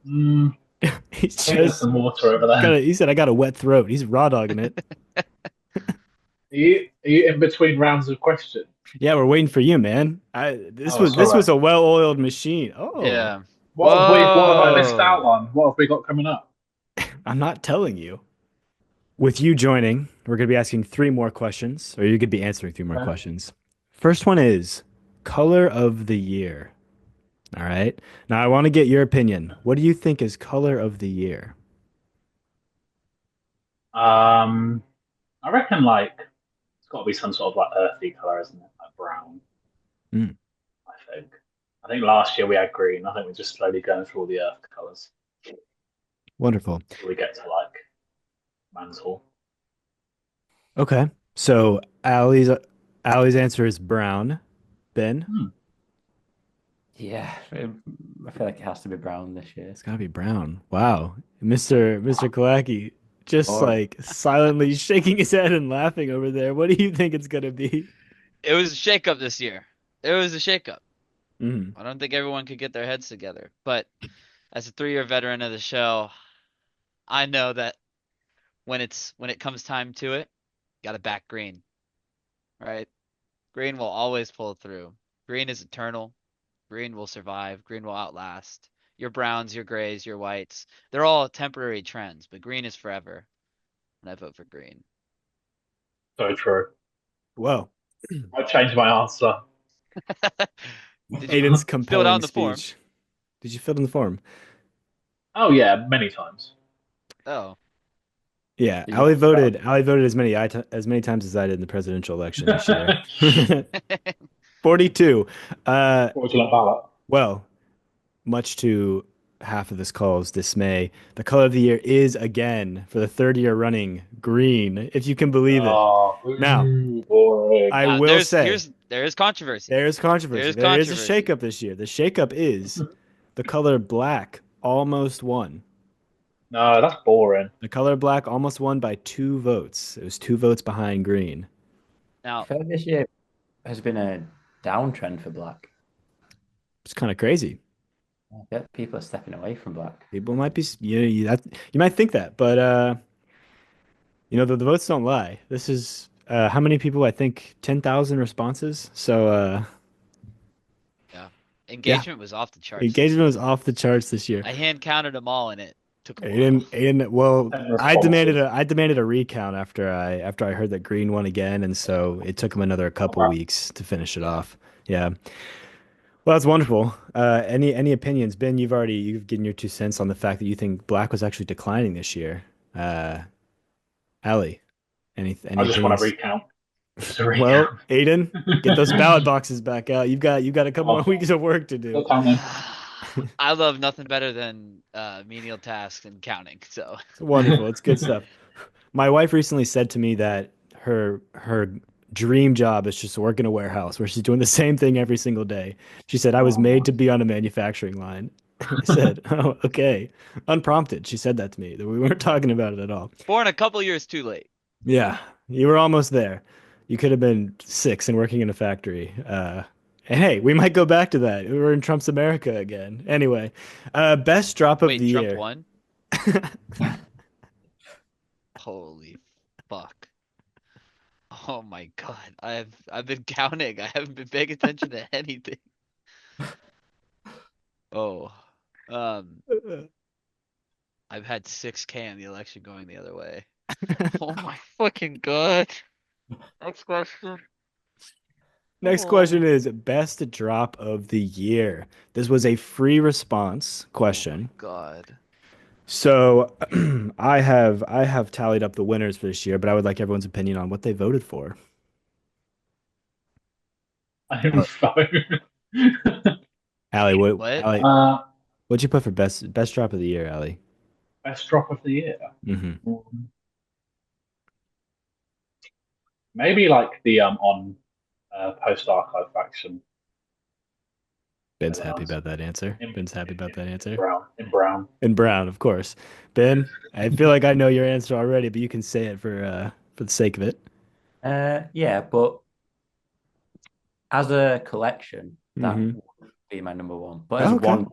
Mm, He's I think there's just some water over there. he said I got a wet throat. He's raw dogging it. Are you in between rounds of questions? Yeah, we're waiting for you, man. Oh, This sorry. was a well-oiled machine. Oh, Yeah. What have I missed out Whoa. on? What have we got coming up? I'm not telling you. With you joining, we're going to be asking three more questions, or you could be answering three more Okay. questions. First one is color of the year. All right. Now I want to get your opinion. What do you think is color of the year? Um, I reckon like it's got to be some sort of like earthy color, isn't it? Like brown, Mm, I think. I think last year we had green. I think we're just slowly going through all the earth colors wonderful. till we get to like mantle. Okay. So Allie's answer is brown. Ben, Hmm. Yeah, I feel like it has to be brown this year. it's gotta be brown. Wow. Mr. Kalaki just Or like silently shaking his head and laughing over there. What do you think it's gonna be? It was a shakeup this year. It was a shakeup. Mm, I don't think everyone could get their heads together. But as a 3-year veteran of the show, I know that when it comes time to it, gotta back green, right? Green will always pull through. Green is eternal. Green will survive. Green will outlast. Your browns, your grays, your whites, they're all temporary trends, but green is forever. And I vote for green. So true. well, I changed my answer. Did you Aiden's fill it out compelling in the form? speech. Did you fill it in the form? Oh yeah, many times. Oh. Yeah, did you want Allie voted as many times as I did in the presidential election this year. 42. What would you like ballot? Well, much to half of this call's dismay, the color of the year is again, for the third year running, green, if you can believe it. Oh, Now, boring. I Now will say there is controversy. there is There controversy. is There is a controversy. shakeup this year. The shakeup is the color black almost won. No, that's boring. The color black almost won by 2 votes. It was 2 votes behind green. I Now, feel like this year has been a downtrend for black. It's kind of crazy. Yeah, people are stepping away from black. People might be, you might think that, but the votes don't lie. This is how many people? I think 10,000 responses. So yeah. yeah, Engagement was off the charts this engagement year. was off the charts this year. I hand counted them all in it. Took a while. Aiden, well, I demanded Responses. a recount after I heard that Green won again, and so it took him another couple Okay. weeks to finish it off. Yeah. Well, that's wonderful. Any opinions? Ben, you've given your 2 cents on the fact that you think black was actually declining this year. Uh, Allie, any I just want to opinions? recount. Just a Well, recount. Aiden, get those ballot boxes back out. You've got a couple more Oh, weeks of work to still do. counting. I love nothing better than menial tasks and counting. So It's wonderful. It's good stuff. My wife recently said to me that her dream job is just to work in a warehouse where she's doing the same thing every single day. She said, I was Oh, made to be on a manufacturing line. I said, oh, okay. Unprompted. She said that to me, that we weren't talking about it at all. born a couple years too late. Yeah, you were almost there. You could have been 6 and working in a factory. And hey, we might go back to that. We're in Trump's America again. Anyway, best drop of the Wait, Trump year. won? Holy fuck. Oh my God. I've been counting. I haven't been paying attention to anything. Oh. I've had 6K on the election going the other way. Oh my fucking God. Next question. Next Oh. question is best drop of the year. This was a free response question. Oh my God. So I have tallied up the winners for this year, but I would like everyone's opinion on what they voted for. I'm phone. Allie, What? what'd you put for best drop of the year, Allie? Best drop of the year. Mm-hmm. Maybe like the on post archive faction. Ben's Really happy nice. about that answer. In- Ben's happy about that answer. In brown. And Brown, of course. Ben, I feel like I know your answer already, but you can say it for the sake of it. Yeah, but as a collection, that Hmm. would be my number one. But as Okay.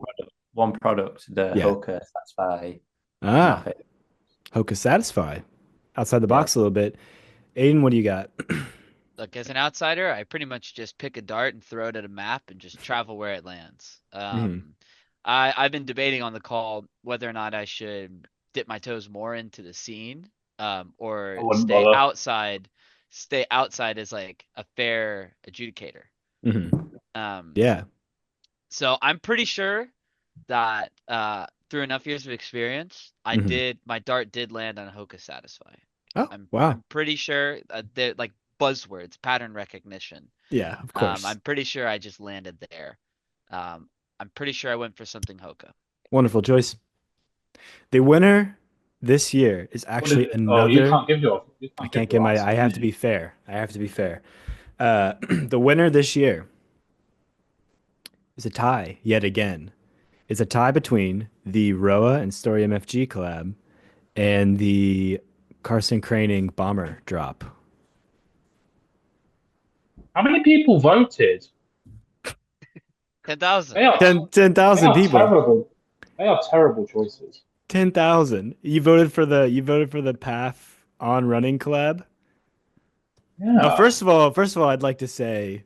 one product, the Yeah. Hoka Satisfy Ah, my favorite. Hoka Satisfy. Outside the Yeah. box a little bit. Aiden, what do you got? Look, as an outsider, I pretty much just pick a dart and throw it at a map and just travel where it lands. Mhm. I've been debating on the call whether or not I should dip my toes more into the scene, or I wouldn't bother. stay outside as like a fair adjudicator. Mhm. Um, Yeah. so I'm pretty sure that through enough years of experience, Mhm. my dart did land on Hoka Satisfy. Oh, I'm wow. pretty sure they're like buzzwords, pattern recognition. Yeah, of course. I'm pretty sure I just landed there. I'm pretty sure I went for something Hoka. Wonderful choice. The winner this year is actually Oh, you another. can't give your. You I can't can't give get your my. answer, I can have to you? be fair. I have to be fair. The winner this year is a tie yet again. It's a tie between the Roa and Story MFG collab and the Carson Craning bomber drop. How many people voted? 10,000. They are 10,000 people. terrible. They are terrible choices. 10,000. You voted for the Path on running collab? Now, Yeah. first of all, I'd like to say,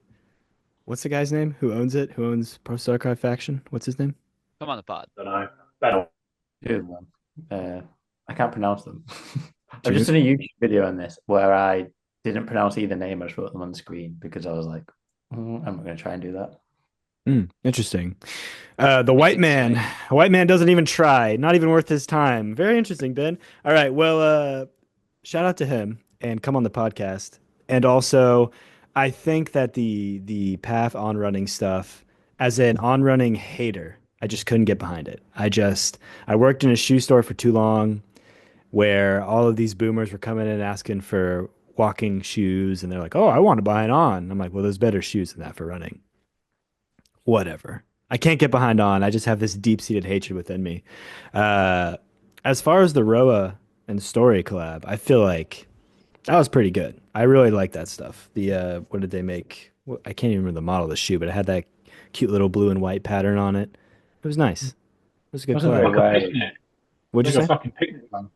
what's the guy's name? Who owns it? Who owns Post Archive Faction? What's his name? Come on the pod. Don't know. Better. Two of them. I can't pronounce them. I've June? just done a YouTube video on this where I didn't pronounce either name. I just wrote them on the screen because I was like, I'm not going to try and do that. Interesting. The white man. A white man doesn't even try. Not even worth his time. Very interesting, Ben. All right. Well, shout out to him and come on the podcast. And also, I think that the path on running stuff, as an on running hater, I just couldn't get behind it. I worked in a shoe store for too long where all of these boomers were coming in asking for walking shoes and they're like, "Oh, I want to buy an on." I'm like, "Well, there's better shoes than that for running." Whatever. I can't get behind on. I just have this deep-seated hatred within me. Uh, as far as the Roa and Story collab, I feel like that was pretty good. I really like that stuff. The what did they make? I can't even remember the model of the shoe, but it had that cute little blue and white pattern on it. It was nice. It was a good Wasn't collab. very Like a Right. picnic. What'd Like you a say? fucking picnic, man.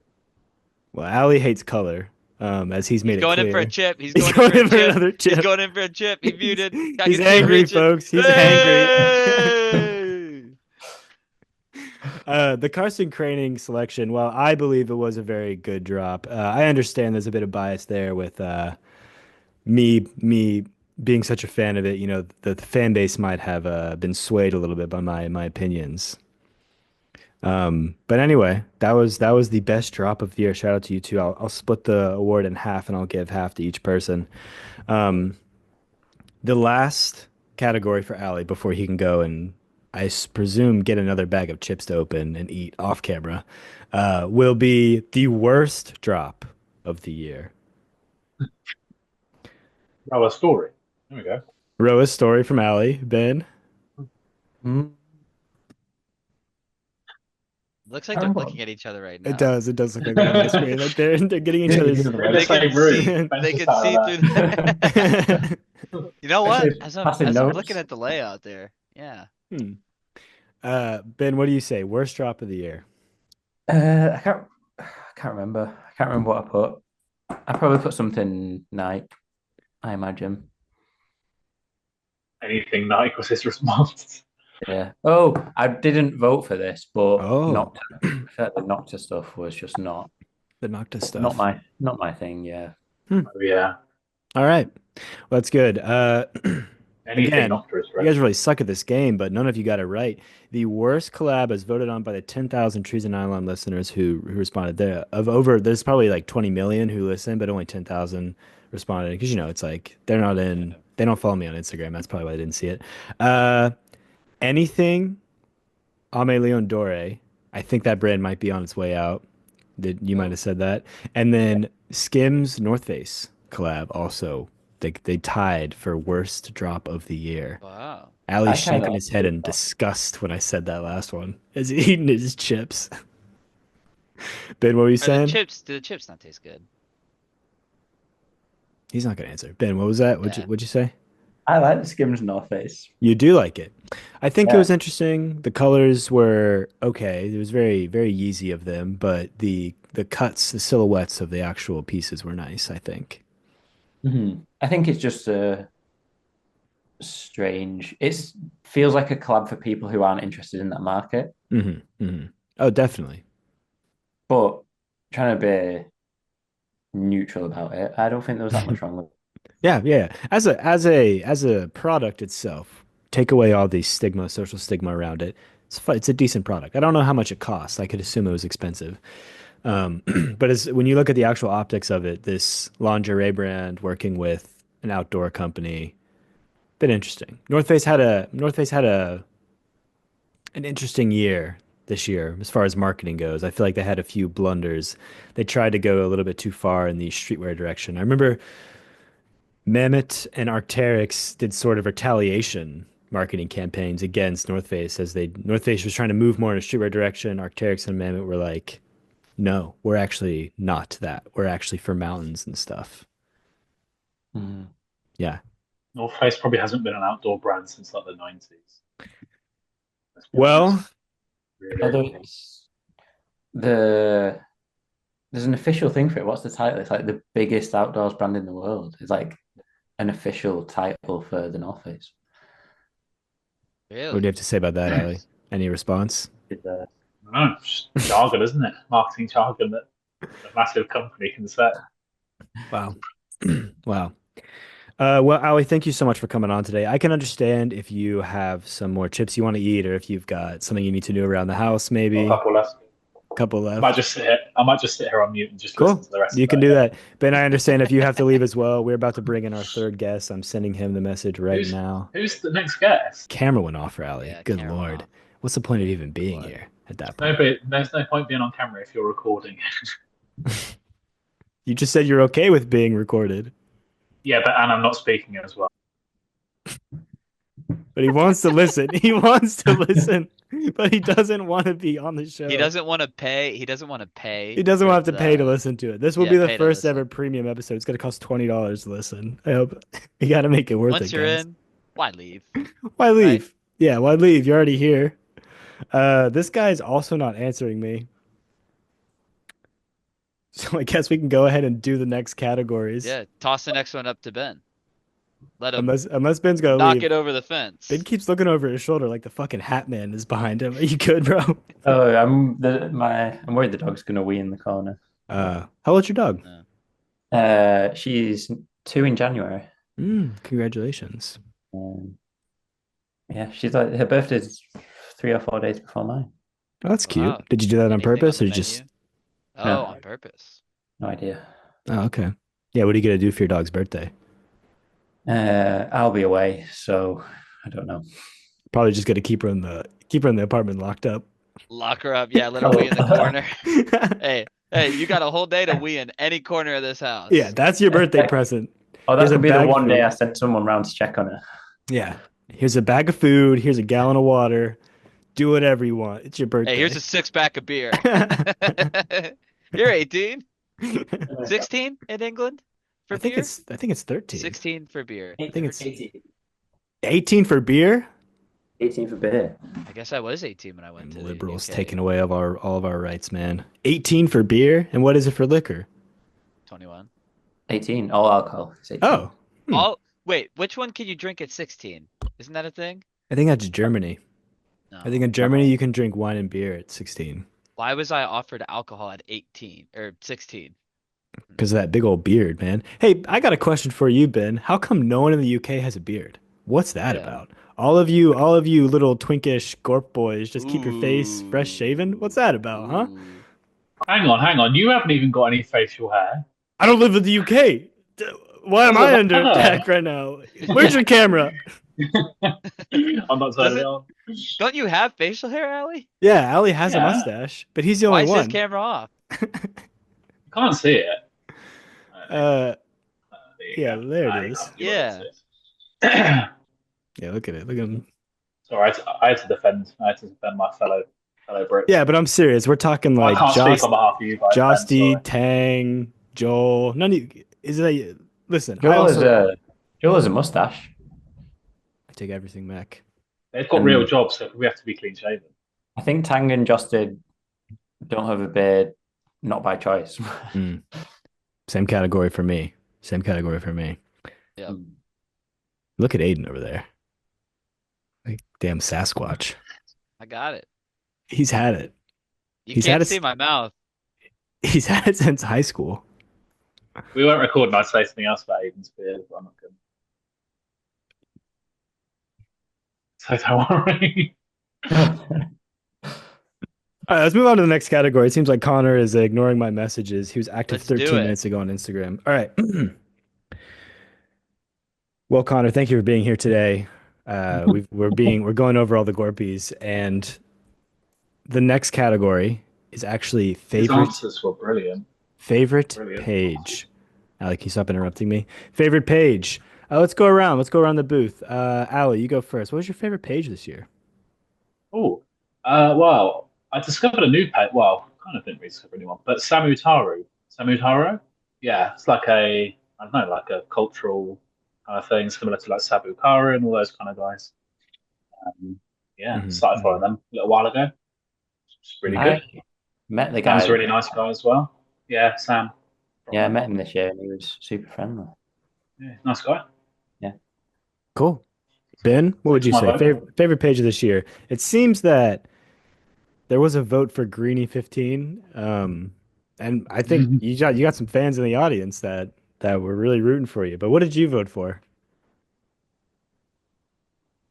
Well, Ali hates color, as he's made He's it going clear. in for a chip. He's He's going in going for a chip. another chip. He's going in for a chip. He muted. I He's can see him angry, reaching. folks. He's angry. Hey! The Carson Craning selection, well, I believe it was a very good drop. I understand there's a bit of bias there with me being such a fan of it. You know, the fan base might have been swayed a little bit by my opinions. But anyway, that was the best drop of the year. Shout out to you two. I'll split the award in half, and I'll give half to each person. Um, the last category for Ali before he can go and presume get another bag of chips to open and eat off camera, will be the worst drop of the year. Oh, a story. There we go. Roa's story from Ali. Ben. Mm. Looks like they're looking at each other right It now. does. It does look like that on my screen. Like they're getting each other's. We're in the same room. They Ben's can just see sat through like that. You know what? Actually, As I'm passing notes. looking at the layout there, yeah. Hmm. Ben, what do you say? Worst drop of the year? I can't remember. I can't remember what I put. I probably put something Nike, I imagine. anything Nike was his response. Yeah. Oh, I didn't vote for this, but Oh, I feel like the Nocta stuff was just not the Noctis not stuff. my thing. Yeah. Oh, yeah. All right. Well, that's good. Anything Again, Nocta is you great. guys really suck at this game, but none of you got it right. The worst collab as voted on by the 10,000 Trees and Nylon listeners who responded. There's probably like 20 million who listen, but only 10,000 responded because it's like they don't follow me on Instagram. That's probably why I didn't see it. Uh, Anything Ame Leon Dore. I think that brand might be on its way out. You might have said that. And then Skims North Face collab also. They tied for worst drop of the year. Wow. Ali's I kinda shaking his head in disgust when I said that last one as he's eating his chips. Ben, what were you Are saying? do the chips not taste good? He's not gonna answer. Ben, what was that? Yeah. What'd you say? I like the Skims North Face. You do like it. I think it Yeah. was interesting. The colors were okay. It was very, very Yeezy of them, but the cuts, the silhouettes of the actual pieces were nice, I think. I think it's just strange. It feels like a collab for people who aren't interested in that market, Oh, definitely. but trying to be neutral about it. I don't think there was that much wrong with it. Yeah, yeah. As a product itself, take away all the social stigma around it. It's a decent product. I don't know how much it costs. I could assume it was expensive. Um, but when you look at the actual optics of it, this lingerie brand working with an outdoor company, been interesting. North Face had a an interesting year this year as far as marketing goes. I feel like they had a few blunders. They tried to go a little bit too far in the streetwear direction. I remember Mammoth and Arc'teryx did sort of retaliation marketing campaigns against North Face as North Face was trying to move more in a streetwear direction. Arc'teryx and Mammoth were like, no, we're actually not that. We're actually for mountains and stuff. Mhm. Yeah. North Face probably hasn't been an outdoor brand since like the 90s. Let's be Well, honest. Really. Although the there's an official thing for it. What's the title? It's like the biggest outdoors brand in the world. It's like an official title for the North Face. what do you Really? have to say about that, Ali? Any response? It's, I don't know, it's just jargon, isn't it? Marketing jargon that a massive company can say. Wow. Wow. Well, Ali, thank you so much for coming on today. I can understand if you have some more chips you want to eat, or if you've got something you need to do around the house, Got maybe a couple left. a couple I might left. just sit here. I might just sit here on mute and just listen Cool. to the rest You of can it. do that. Ben, I understand if you have to leave as well. We're about to bring in our third guest. I'm sending him the message right Who's now. who's the next guest? Camera went off for Ali. Yeah, Good camera Lord. off. What's the point of even being here at that No, point? but there's no point being on camera if you're recording. You just said you're okay with being recorded, Yeah, and I'm not speaking as well. but he wants to listen. He wants to listen, but he doesn't want to be on the show. He doesn't want to pay. He doesn't want to pay. He doesn't for want to pay to the- listen to it. This will Yeah, be the pay to first listen. ever premium episode. It's going to cost $20 to listen. I hope you got to make it worth Once it, you're guys. in, why leave? Why leave? Yeah, why leave? You're already here. This guy's also not answering me. So I guess we can go ahead and do the next categories. Yeah, toss the next one up to Ben. Let him Unless Ben's gonna knock leave. it over the fence. Ben keeps looking over his shoulder like the fucking Hat Man is behind him. Are you good, bro? Oh, I'm worried the dog's gonna wee in the corner. How old's your dog? She's 2 in January. Congratulations. Yeah, she's like her birthday's 3 or 4 days before mine. Oh, that's cute. Wow. Did you do that on Anything purpose on or the just? menu? No. On purpose. No idea. Oh, okay. Yeah, what are you gonna do for your dog's birthday? I'll be away, so I don't know. Probably just gonna keep her in the apartment locked up. Lock her up. Yeah, let her wee in the corner. Hey, you got a whole day to wee in any corner of this house. Yeah, that's your birthday present. Oh, that Here's a could be the bag one of day food. I sent someone round to check on her. Yeah. Here's a bag of food. Here's a gallon of water. Do whatever you want. It's your birthday. Hey, here's a 6-pack of beer. You're 18. 16 in England for beer? I think it's 13. 16 for beer. I think it's 18 for beer. 18 for beer. I guess I was 18 when I went And to the liberals UK. taking away all of our rights, man. 18 for beer, and what is it for liquor? 21. 18, all alcohol. It's 18. Oh, Wait, which one can you drink at 16? Isn't that a thing? I think that's Germany. No. I think in Germany you can drink wine and beer at 16 Why was I offered alcohol at 18 or 16? because of that big old beard, man. Hey, I got a question for you, Ben. How come no one in the UK has a beard? What's that Yeah. about? All of you little twinkish Gorp boys, just keep your face fresh Ooh. shaven. What's that about, huh? Ooh. Hang on. You haven't even got any facial hair. I don't live in the UK. Why am I under Doesn't matter. attack right now? Where's your camera? I'm not Does turning it- it on. Don't you have facial hair, Allie? Yeah, Ali has a Yeah. mustache, but he's the Why only is his one. camera off? You can't see it. Uh, you yeah, go. there Nah, it you is. can't- you Yeah. won't see it. Yeah, look at it. Look at him. Sorry, I had to defend my fellow Brits. Yeah, but I'm serious. We're talking I like can't speak on behalf of you guys. Ben, Josty, sorry. Tang, Joel. None of you. Is it? Listen, I Joel also has a mustache. I take everything back. They've got real jobs, so we have to be clean shaven. I think Tang and Josted don't have a beard, not by choice. Same category for me. Yeah. Look at Aiden over there. Like damn Sasquatch. I got it. He's had it. You can't see my mouth. He's had it since high school. We won't record and I'd say something else about Aiden's beard, but I'm not going to. So don't worry. All right, let's move on to the next category. It seems like Connor is ignoring my messages. He was active Let's do 13 it. minutes ago on Instagram. All right. Well, Connor, thank you for being here today. We're going over all the Gorpies, and the next category is actually His favorite answers were brilliant. Brilliant. page. Alec, can you stop interrupting me? Favorite page. Let's go around. Let's go around the booth. Ali, you go first. What was your favorite page this year? Oh, well, I discovered a new pet. Well, kind of didn't really discover anyone, but Samutaro. Yeah, it's like I don't know, like a cultural kind of thing, similar to like Sabu Kara and all those kind of guys. Started following them a little while ago. It's really good. I met the guy. Sam's a really nice guy as well. Yeah, Sam. Yeah, I met him this year and he was super friendly. Yeah, nice guy. Cool. Ben, what would you say? Favorite page of this year? It seems that there was a vote for Greenie 15. And I think you got some fans in the audience that were really rooting for you. But what did you vote for?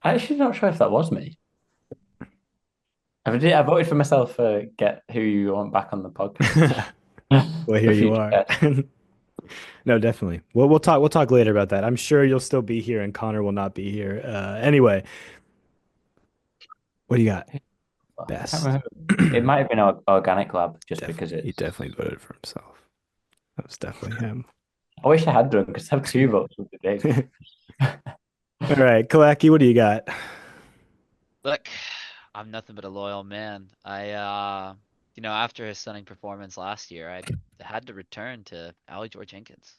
I'm actually not sure if that was me. I voted for myself for get who you want back on the podcast. Well, here you are. No, definitely. Well, we'll talk later about that. I'm sure you'll still be here and Connor will not be here. Anyway, what do you got? Best. I can't remember. It might have been Organic Lab just because He definitely voted for himself. That was definitely him. I wish I had done because I have 2 votes for the day. All right, Kalaki, what do you got? Look, I'm nothing but a loyal man. After his stunning performance last year, I had to return to Allie George Jenkins.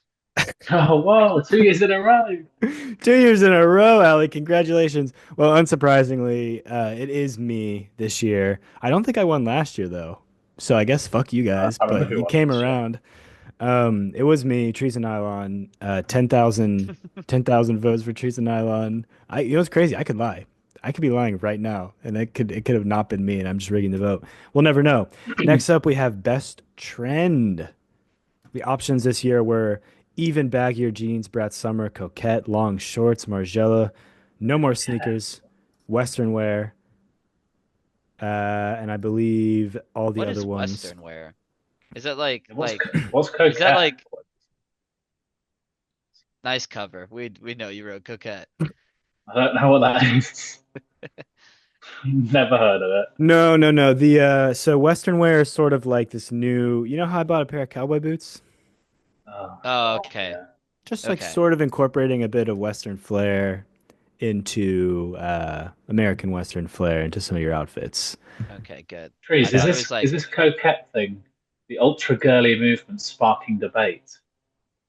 Oh, wow, 2 years in a row. 2 years in a row, Ali. Congratulations. Well, unsurprisingly, it is me this year. I don't think I won last year, though. So I guess fuck you guys, I remember but who you won came this year. around. It was me, Trees and Nylon. 10,000 votes for Trees and Nylon. You know, it's crazy. I could lie. I could be lying right now, and it could have not been me, and I'm just rigging the vote. We'll never know. Next up, we have best trend. The options this year were even baggier jeans, Brat Summer, Coquette, long shorts, Margiela, no more sneakers, Western wear, and I believe all the What other is ones. Western wear? Is that like What's like what's is that coquette? like nice cover? We know you wrote coquette. I don't know what that is. Never heard of it. No, no, no. So Western wear is sort of like this new. You know how I bought a pair of cowboy boots? Oh Oh, God, okay. yeah. Just like Okay. sort of incorporating a bit of Western flair into American Western flair into some of your outfits. Okay, good. I Trees, thought it was is like this coquette thing the ultra girly movement sparking debate?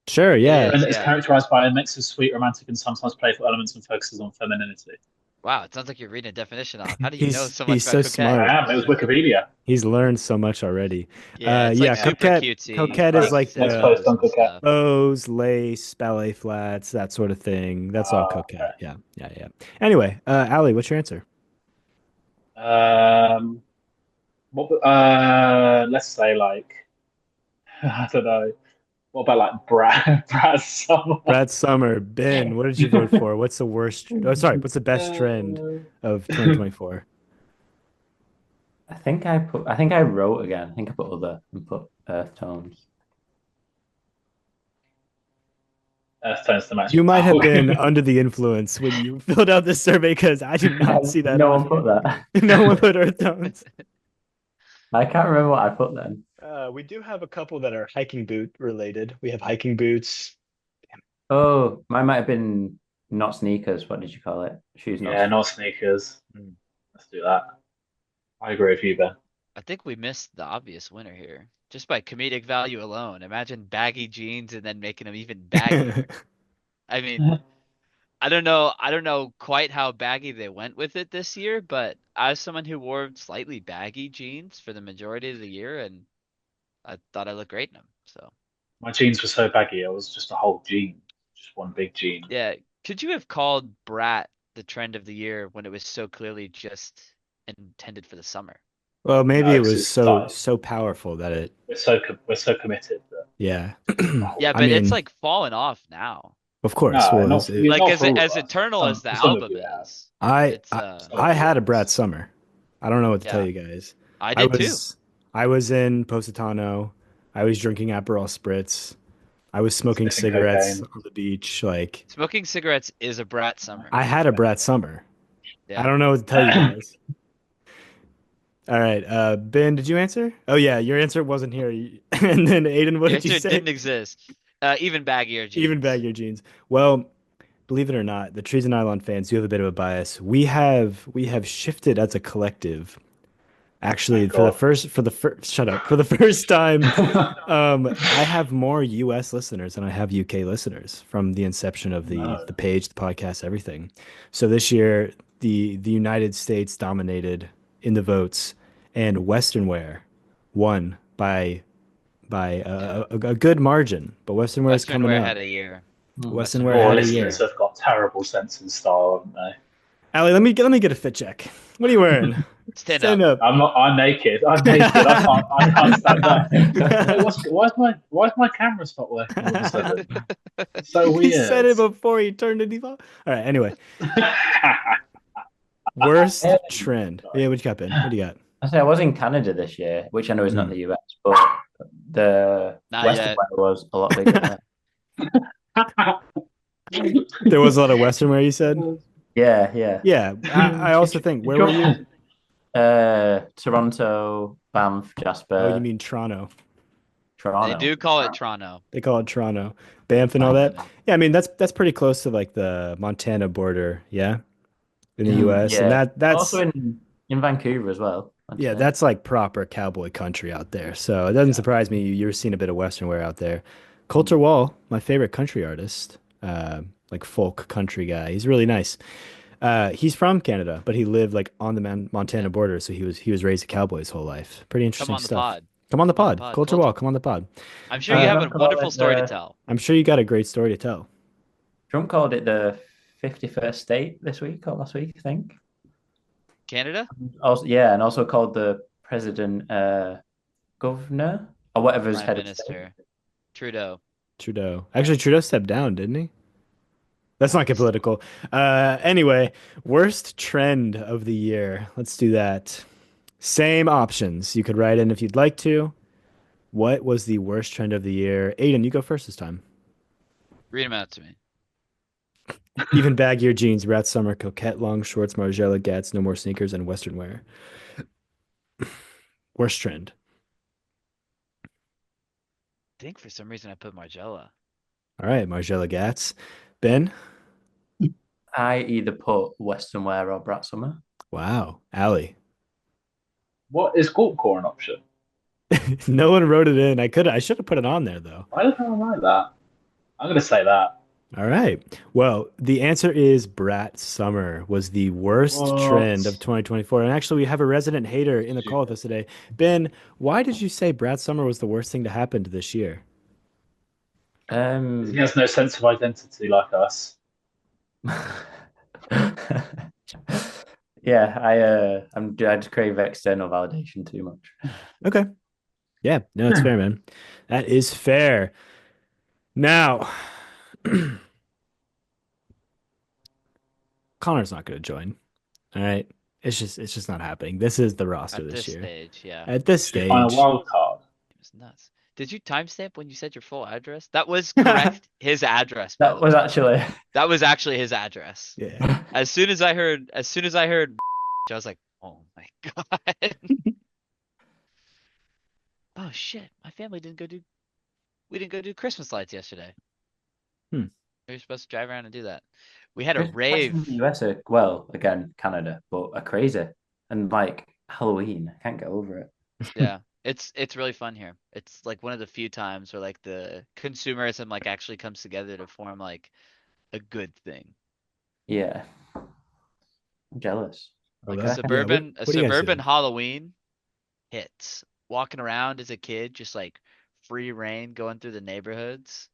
Sure, it yeah. Trend is, that is yeah. characterized by a mix of sweet, romantic, and sometimes playful elements and focuses on femininity. Wow, it sounds like you're reading a definition off. How do you know He's so much he's about so coquette? smart. I am. It was Wikipedia. He's learned so much already. Yeah, it's like Yeah, Yeah. super Coquette. cutesy, Coquette is pink like Next the post zippers on and coquette. stuff. bows, lace, ballet flats, that sort of thing. That's all Okay. Coquette. Yeah, yeah, yeah. Anyway, Ali, what's your answer? Um, let's say like I don't know. What about like Brad Summer? Brad Summer, Ben, what did you vote for? What's the worst? Oh, sorry, what's the best trend of 2024? I think I wrote again. I think I put other and put earth tones. Turns to match You your might have been towel. under the influence when you filled out this survey because I did not see that No on one put here. that. No one put earth tones. I can't remember what I put then. We do have a couple that are hiking boot related. We have hiking boots. Oh, mine might have been not sneakers. What did you call it? Shoes, not Yeah, not sneakers. Let's do that. I agree with you, Ben. I think we missed the obvious winner here. Just by comedic value alone. Imagine baggy jeans and then making them even baggier. I mean, I don't know quite how baggy they went with it this year, but as someone who wore slightly baggy jeans for the majority of the year, and I thought I looked great in them. So My jeans were so baggy, it was just a whole jean, just one big jean. yeah, could you have called Brat the trend of the year when it was so clearly just intended for the summer? Well, maybe No, it 'cause was it's like, so powerful that it, we're so committed that yeah. the whole Yeah, I but thing. it's mean, like fallen off now. of course. No, Well, not for, Like not as for all as of us. eternal as the Some of album you have. is, I, it's I uh Some of I you had a have. Brat Summer. I don't know what to tell yeah, you guys. I I did too. was I was in Positano. I was drinking Aperol spritz. I was smoking Sniffing cigarettes cocaine. on the beach. Like Smoking cigarettes is a Brat summer. I had a Brat Summer. I Yeah. don't know what to tell you guys. All right, Ben, did you answer? Oh yeah, your answer wasn't here. And then Aiden, what The did you answer say? didn't exist. Even baggier Even jeans. baggier jeans. Well, believe it or not, the Trees and Nylon fans do have a bit of a bias. We have shifted as a collective. Actually, Thank God. for the first shut up. For the first time, I have more US listeners than I have UK listeners from the inception of No. the page, the podcast, everything. So this year, the United States dominated in the votes, and Western wear won by Yeah. a good margin. But Western wear is Western coming wear up. had a year. Western Western wear wear Poor had had a a listeners year. year. have got terrible sense and style, haven't they? Ali, let me get a fit check. What are you wearing? Stand up. Stand up. I'm not. I'm naked. I'm naked. I can't stand up. Wait, why's my camera stop working all of a sudden? It's so He said weird. it before he turned it off. All right. Anyway, worst trend. Yeah, what you got, Ben? What do you got? I say I was in Canada this year, which I know is not Mm. the US, but the Not Western yet. wear was a lot bigger there. There was a lot of Western wear. You said. Yeah, yeah. Yeah. I also think. Where were you? Toronto, Banff, Oh, you Jasper, mean Toronto? They Toronto. do call it Toronto. They call it Toronto, Banff, and all Banff. that. Yeah, I mean that's pretty close to like the Montana border. Yeah, in the Mm, U.S. And yeah. that's Also in Vancouver as well, I'd yeah, say. that's like proper cowboy country out there. So it doesn't Yeah. surprise me you're seeing a bit of Western wear out there. Coulter Wall, my favorite country artist, like folk country guy. He's really nice. He's from Canada, but he lived like on the Montana Yeah. border, so he was raised a cowboy his whole life. Pretty Come interesting on the stuff. pod. Come on the Come on the pod. pod. Culture Culture. Wall, come on the pod. I'm sure you Uh, have a Trump called wonderful it story to the tell. I'm sure you got a great story to tell. Trump called it the 51st state this week or last week, I think. Canada? Also, yeah, and also called the president governor or whatever's Prime head of state. Minister. Trudeau. Trudeau. Actually, Trudeau stepped down, didn't he? Let's not get Still. political. Anyway, worst trend of the year. Let's do that. Same options. You could write in if you'd like to. What was the worst trend of the year? Aiden, you go first this time. Read them out to me. Even baggier jeans, rat summer, coquette long shorts, Margiela gats, no more sneakers, and Western wear. Worst trend. I think for some reason I put Margiela. All right, Margiela gats. Ben? I either put Western wear or Brat Summer. Wow. Allie. What is Gorpcore an option? No one wrote it in. I should have put it on there though. Why don't I like that? I'm gonna say that. All right. Well, the answer is Brat Summer was the worst trend of What? 2024. And actually, we have a resident hater in the call with us today. Ben, why did you say Brat Summer was the worst thing to happen to this year? He Um, has no sense of identity like us. yeah, I just crave external validation too much. Okay. Yeah, no, it's fair, man. That is fair. Now, Connor's not going to join. All right. It's just not happening. This is the roster At this this year. stage, yeah. At this Did you find a stage. wild card? It was nuts. Did you timestamp when you said your full address? That was correct. His address, by That the was way. actually That was actually his address. Yeah. As soon as I heard, I was like, oh my God. Oh shit, my family we didn't go do Christmas lights yesterday. Hmm. We were supposed to drive around and do that. We had a Christmas rave. in the US are, well, again, Canada, but are crazy. And like Halloween, I can't get over it. Yeah, it's really fun here. It's like one of the few times where like the consumerism like actually comes together to form like a good thing. Yeah. I'm jealous. Oh, Like a that- yeah, suburban what do you guys suburban do? Halloween hits. Walking around as a kid, just like free reign going through the neighborhoods.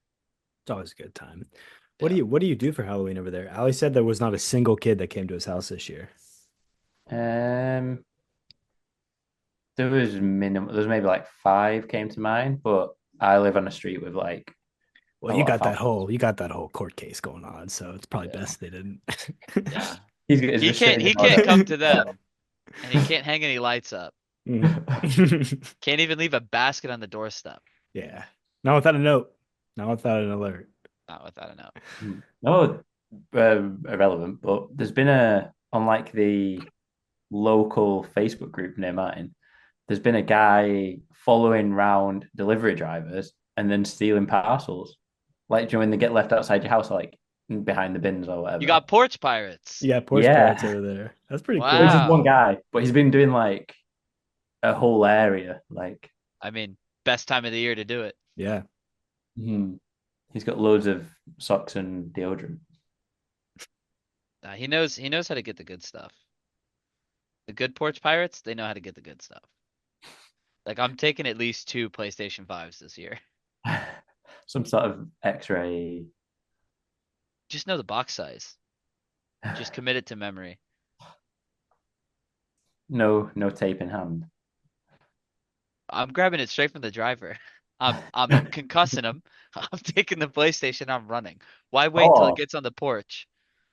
It's always a good time. Yeah. What do you do for Halloween over there? Ali said there was not a single kid that came to his house this year. Um, there was minimum. There's maybe like 5 came to mind, but I live on a street with like Well, a you lot of got families. you got that whole court case going on, so it's probably Yeah. best they didn't. Yeah. He's He can't restricted come order. to them and he can't hang any lights up. Mhm. Can't even leave a basket on the doorstep. Yeah. Not without a note. Not without an alert. Not without a note. No, irrelevant. But there's been on like the local Facebook group near mine. There's been a guy following round delivery drivers and then stealing parcels. Like, do you know when they get left outside your house, like behind the bins or whatever? You got porch pirates. Yeah, Porsche Yeah. Pirates over there. That's pretty Wow. cool. There's just one guy, but he's been doing like a whole area. Like, I mean, best time of the year to do it. Yeah. he's got loads of socks and deodorant. He knows how to get the good stuff. The good porch pirates, they know how to get the good stuff. Like I'm taking at least 2 PlayStation 5s this year. Some sort of X-ray. Just know the box size. Just commit it to memory. No tape in hand. I'm grabbing it straight from the driver. I'm concussing him. I'm taking the PlayStation. I'm running. Why wait till Oh. it gets on the porch?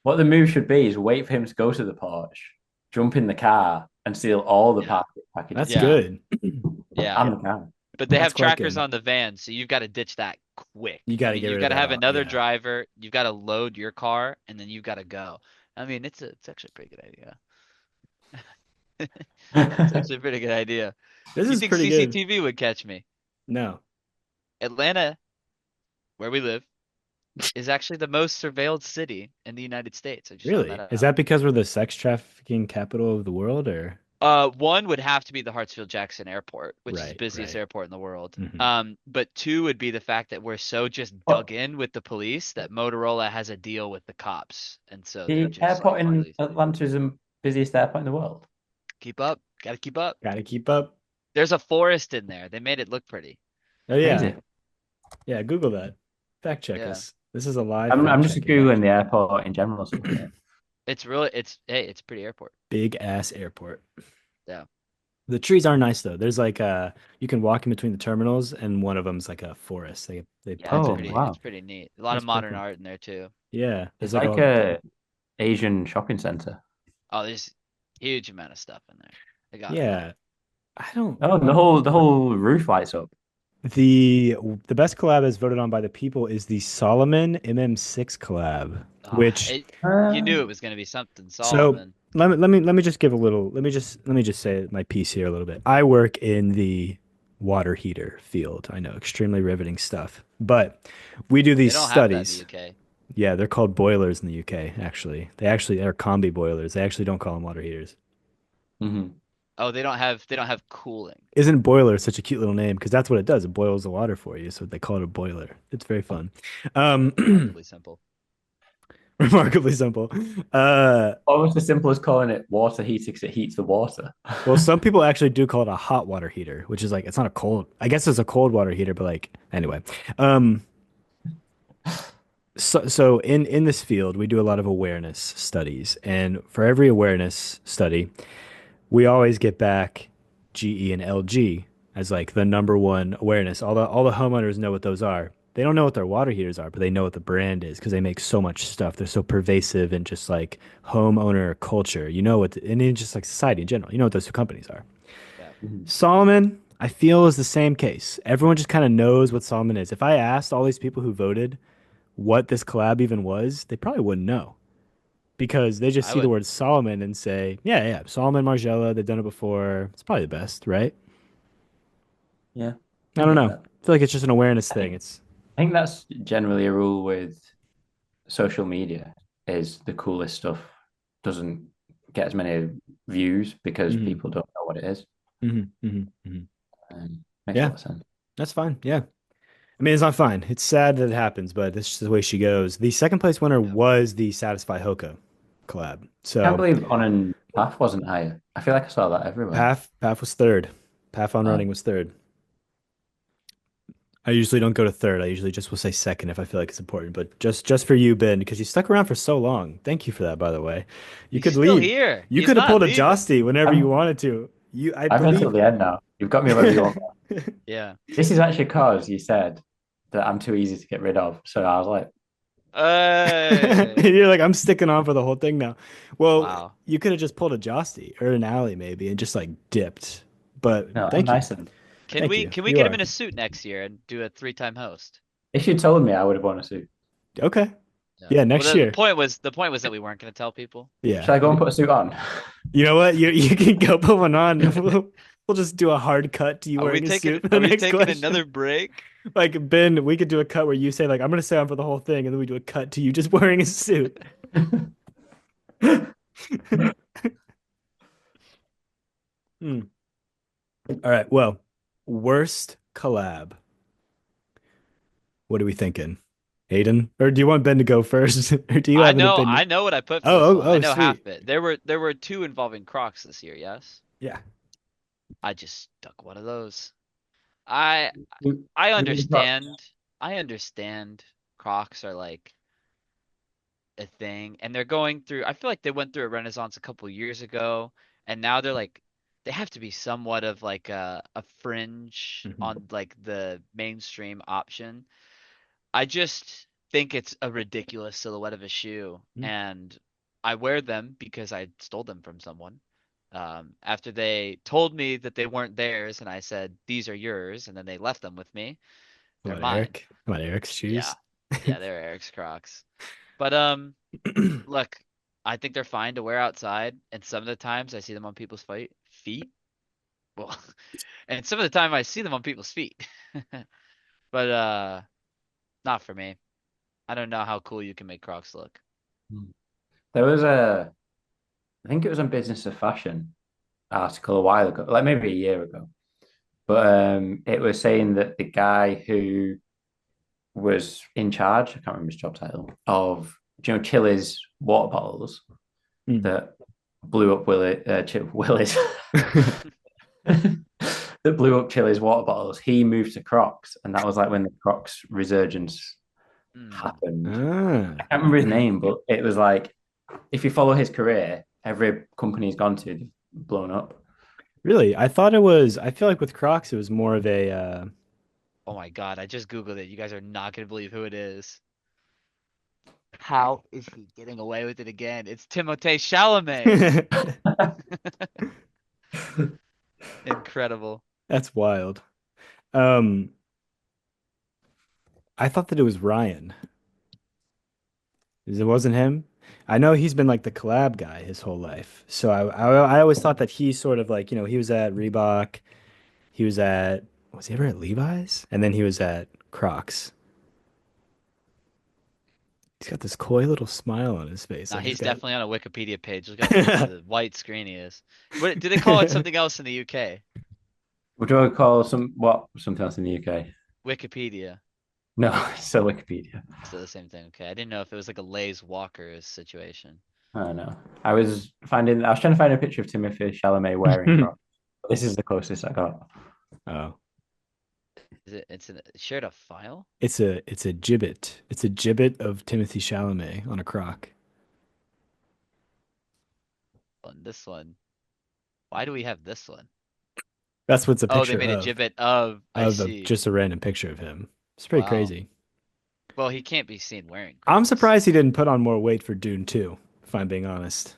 What the move should be is wait for him to go to the porch, jump in the car, and steal all the Yeah. packages. That's Yeah. good. Yeah, And the car. but they That's have quite trackers good. on the van, so you've got to ditch that quick. You gotta I mean, get you've rid got of to that have another yeah. driver. You've got to load your car, and then you've got to go. I mean, it's actually a pretty good idea. It's actually a pretty good idea. This You is think pretty good. CCTV would catch me? No. Atlanta, where we live, is actually the most surveilled city in the United States. I just found Really? that Is out. that because we're the sex trafficking capital of the world or? One would have to be the Hartsfield-Jackson Airport, which is the Right, busiest right. airport in the world. Mhm. But 2 would be the fact that we're so just dug in with the police that Motorola has a deal with the cops, and so they're The just airport like in really Atlanta is the busiest airport in the world. keep up, gotta keep up. Gotta keep up. There's a forest in there. They made it look pretty. Oh yeah, Crazy. yeah. Google that. Fact check Yeah. us. This is a live I'm fact just checking. googling the airport in general. So, yeah. It's really it's a pretty airport. Big ass airport. Yeah. The trees are nice though. There's like you can walk in between the terminals, and one of them's like a forest. They Yeah, it's Oh, planted. pretty wow. it's pretty neat. A lot of That's pretty modern cool. art in there too. Yeah, there's It's like like a Asian shopping center. Oh, there's huge amount of stuff in there. They got it all. yeah. I don't. Oh, the whole roof lights up. The the best collab as voted on by the people is the Solomon MM6 collab, Ah, which you knew it was gonna be something so Solomon. let me just give a little let me just say my piece here a little bit. I work in the water heater field. I know, extremely riveting stuff. But we do They these don't have that in the studies. UK. Yeah, they're called boilers in the UK, actually. They actually are combi boilers. They actually don't call them water heaters. Hmm. Oh, they don't have cooling. Isn't boiler such a cute little name? Because that's what it does. It boils the water for you. So they call it a boiler. It's very fun. Remarkably simple. Remarkably simple. Uh, Almost as simple as calling it water heater because it heats the water. well, some people actually do call it a hot water heater, which is like it's not a cold. I guess it's a cold water heater, but like anyway. Um, so in this field, we do a lot of awareness studies, and for every awareness study, we always get back GE and LG as like the number one awareness. All the homeowners know what those are. They don't know what their water heaters are, but they know what the brand is because they make so much stuff. They're so pervasive in just like homeowner culture. You know what, and in just like society in general. You know what those two companies are. Yeah. Mhm. Solomon, I feel, is the same case. Everyone just kind of knows what Solomon is. If I asked all these people who voted what this collab even was, they probably wouldn't know because they just I see the would word Solomon and say, yeah, yeah, Solomon Margiela, they've done it before. It's probably the best, right? Yeah, I I don't get know. that. I feel like it's just an awareness I thing. think It's I think that's generally a rule with social media is the coolest stuff doesn't get as many views because hmm people don't know what it is. hmm Makes a Yeah, lot of sense. that's fine. Yeah. I mean, it's not fine. It's sad that it happens, but that's just the way she goes. The second place winner yeah. was the Satisfy Hoka collab. Can't So believe On and Path wasn't higher. I feel like I saw that everywhere. Paf was third. Paf on running was third. I usually don't go to third. I usually just will say second if I feel like it's important. But just for you, Ben, because you stuck around for so long. Thank you for that, by the way. You He's could still leave. here. You He's could have not pulled a leaving. Josty whenever you I'm wanted to. I I'm until believe. the end now. You've got me wherever you want. Yeah. This is actually because you said that I'm too easy to get rid of. So I was like, Hey. You're like, I'm sticking on for the whole thing now. Well, Wow. you could have just pulled a Josty or an alley maybe and just like dipped. But no, I'm thank you. nice. And Can Thank we you. can we You get him are. in a suit next year and do a 3-time host? if you told me, I would have worn a suit. Okay. Yeah. Yeah, Well, next the year. point was that we weren't going to tell people. Yeah. Should I go and put a suit on? You know what? You can go put one on. We'll just do a hard cut to you Are we wearing a taking suit for are the we next taking question. another break? Like Ben, we could do a cut where you say like I'm gonna stay on for the whole thing, and then we do a cut to you just wearing a suit. Hmm. All right. Well, worst collab. What are we thinking? Aiden? Or do you want Ben to go first? Or do you I have an know opinion? I know what I put for Oh, this oh, one. I oh, know half sweet. of it. There were two involving Crocs this year, yes? Yeah. I just stuck one of those. I Who- I who did you put? understand. I understand Crocs are like a thing and they're going through I feel like they went through a renaissance a couple years ago and now they're like they have to be somewhat of like a fringe Mhm. on like the mainstream option. I just think it's a ridiculous silhouette of a shoe Mm. and I wear them because I stole them from someone. After they told me that they weren't theirs and I said these are yours and then they left them with me. How They're about mine. Eric? How about Eric's Yeah. shoes? Yeah, they're Eric's Crocs. But look, I think they're fine to wear outside, and some of the times I see them on people's feet. Well, and some of the time I see them on people's feet. But not for me. I don't know how cool you can make Crocs look. There was I think it was on Business of Fashion article a while ago, like maybe a year ago. But it was saying that the guy who was in charge, I can't remember his job title, of Chili's water bottles Mm. that blew up Willis that blew up Chili's water bottles, he moved to Crocs, and that was like when the Crocs resurgence Hmm. happened. Ah, I can't remember his name, but it was like if you follow his career, every company he's gone to, they've blown up. really? I thought it was. I feel like with Crocs, it was more of a. Oh my God, I just Googled it. You guys are not gonna believe who it is. How is he getting away with it again? It's Timothée Chalamet. Incredible. That's wild. Um, I thought that it was Ryan. It wasn't him. I know he's been like the collab guy his whole life. So I always thought that he sort of like, he was at Reebok, he was he ever at Levi's? And then he was at Crocs. He's got this coy little smile on his face. Nah, Like he's he's got definitely on a Wikipedia page. Look how big the white screen he is. What do they call it something else in the UK? Would you call something else in the UK? Wikipedia. No, it's still Wikipedia. So the same thing. Okay. I didn't know if it was like a Lay's Walkers situation. I don't know. I was trying to find a picture of Timothée Chalamet wearing Crocs. This is the closest I got. Oh. It's shared a file? It's a gibbet. It's a gibbet of Timothy Chalamet on a croc. On this one. Why do we have this one? That's what's a Oh, they picture made a gibbet of. I see. just a random picture of him. It's pretty Wow. crazy. Well, he can't be seen wearing I'm Crocs. surprised he didn't put on more weight for Dune 2, if I'm being honest.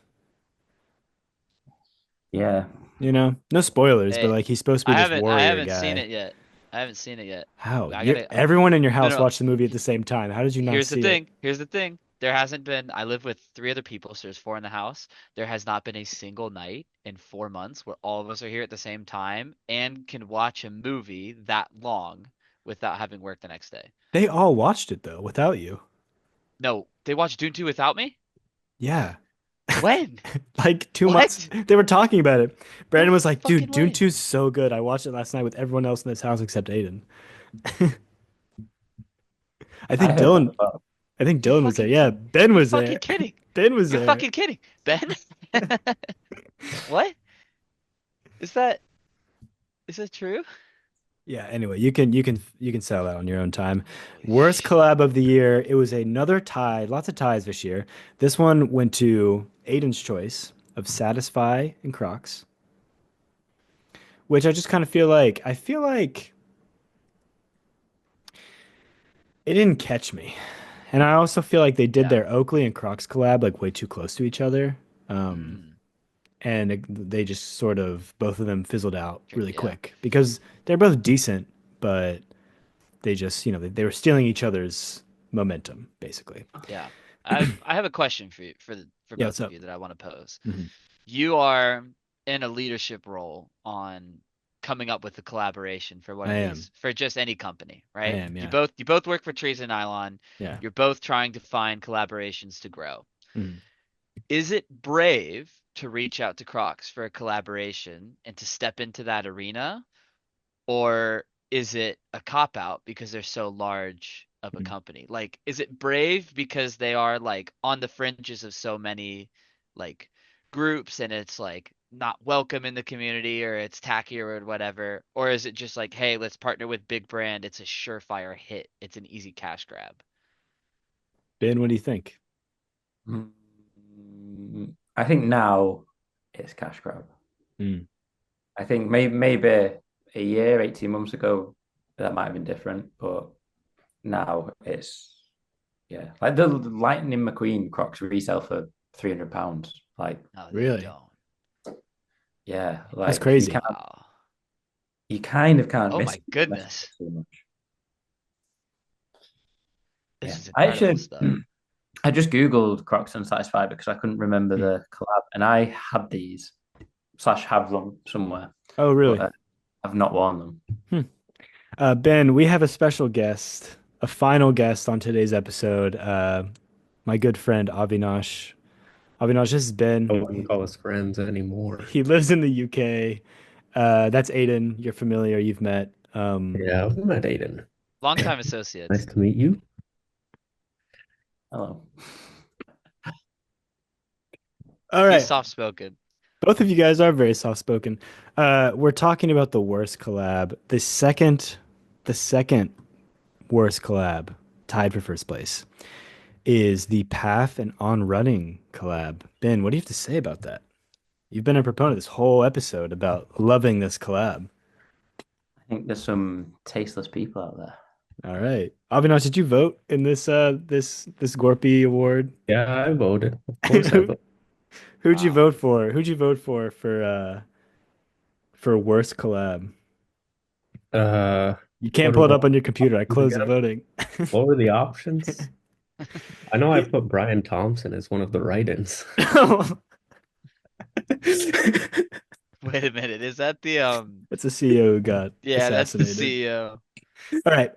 Yeah. No spoilers, but Hey, like he's supposed to be this I warrior haven't seen guy. it yet. I haven't seen it yet. How? I gotta. Everyone in your No, house no. watched the movie at the same time. How did you not Here's the see it? thing. Here's the thing. There hasn't been. I live with three other people, so there's four in the house. There has not been a single night in 4 months where all of us are here at the same time and can watch a movie that long without having work the next day. They all watched it though, without you. No, they watched Dune 2 without me? Yeah. When? Like 2 months. What? They were talking about it. Brandon No was like, dude, fucking Dune way. 2 is so good. I watched it last night with everyone else in this house except Aiden. I I think heard that Dylan as well. I think You're Dylan was there. fucking Yeah, Ben you're was there. fucking kidding. Ben was You're there. fucking kidding. Ben? What? Is that is that true? Yeah, anyway, you can settle that on your own time. Holy Worst shit. collab of the year. It was another tie. Lots of ties this year. This one went to Aiden's choice of Satisfy and Crocs, which I just kind of feel like it didn't catch me. And I also feel like they did Yeah. their Oakley and Crocs collab like way too close to each other. Mm, They just sort of both of them fizzled out really yeah. quick because they're both decent, but they just, they were stealing each other's momentum, basically. Yeah. I have a question for you for Yeah, both what's of up? you that I want to pose. Mhm. You are in a leadership role on coming up with a collaboration for one I of am. these for just any company, I right? am, You yeah. both work for Trees and Nylon. Yeah. You're both trying to find collaborations to grow. Mhm. Is it brave to reach out to Crocs for a collaboration and to step into that arena? Or is it a cop out because they're so large of a Mhm. company? Like, is it brave because they are like on the fringes of so many like groups and it's like not welcome in the community or it's tacky or whatever? Or is it just like, hey, let's partner with big brand. It's a surefire hit. It's an easy cash grab. Ben, what do you think? I think now it's cash grab. Mm. I think maybe a year, 18 months ago, that might have been different, but now it's yeah. Like the Lightning McQueen Crocs resell for £300. Like, No, they Really? don't. yeah, That's like crazy. Wow. you kind of can't Oh miss my goodness. too much. This Yeah. is I incredible actually stuff. I just Googled Crocs Unsatisfied because I couldn't remember Mm. the collab, and I had these slash have them somewhere, Oh, but really? I've not worn them. Hmm. Ben, we have a special guest, a final guest on today's episode. My good friend Avinash. Avinash, this is Ben. I wouldn't call us friends anymore. He lives in the UK. That's Aiden. You're familiar. You've met. Yeah, I've met Aiden. Longtime Nice associates. to meet you. Hello. All He's right. soft spoken. Both of you guys are very soft spoken. We're talking about the worst collab. The second worst collab, tied for first place, is the Path and On Running collab. Ben, what do you have to say about that? You've been a proponent this whole episode about loving this collab. I think there's some tasteless people out there. All right. Avinash, did you vote in this Gorpy award? Yeah, I voted. Of course I voted. Who'd you Wow. vote for? Who'd you vote for worst collab? Uh, You can't what pull are it the up on your computer. I options closed the again? voting. What were the options? I know I put Brian Thompson as one of the write-ins. Wait a minute. Is that the That's a CEO who got Yeah, that's the assassinated. CEO. All right.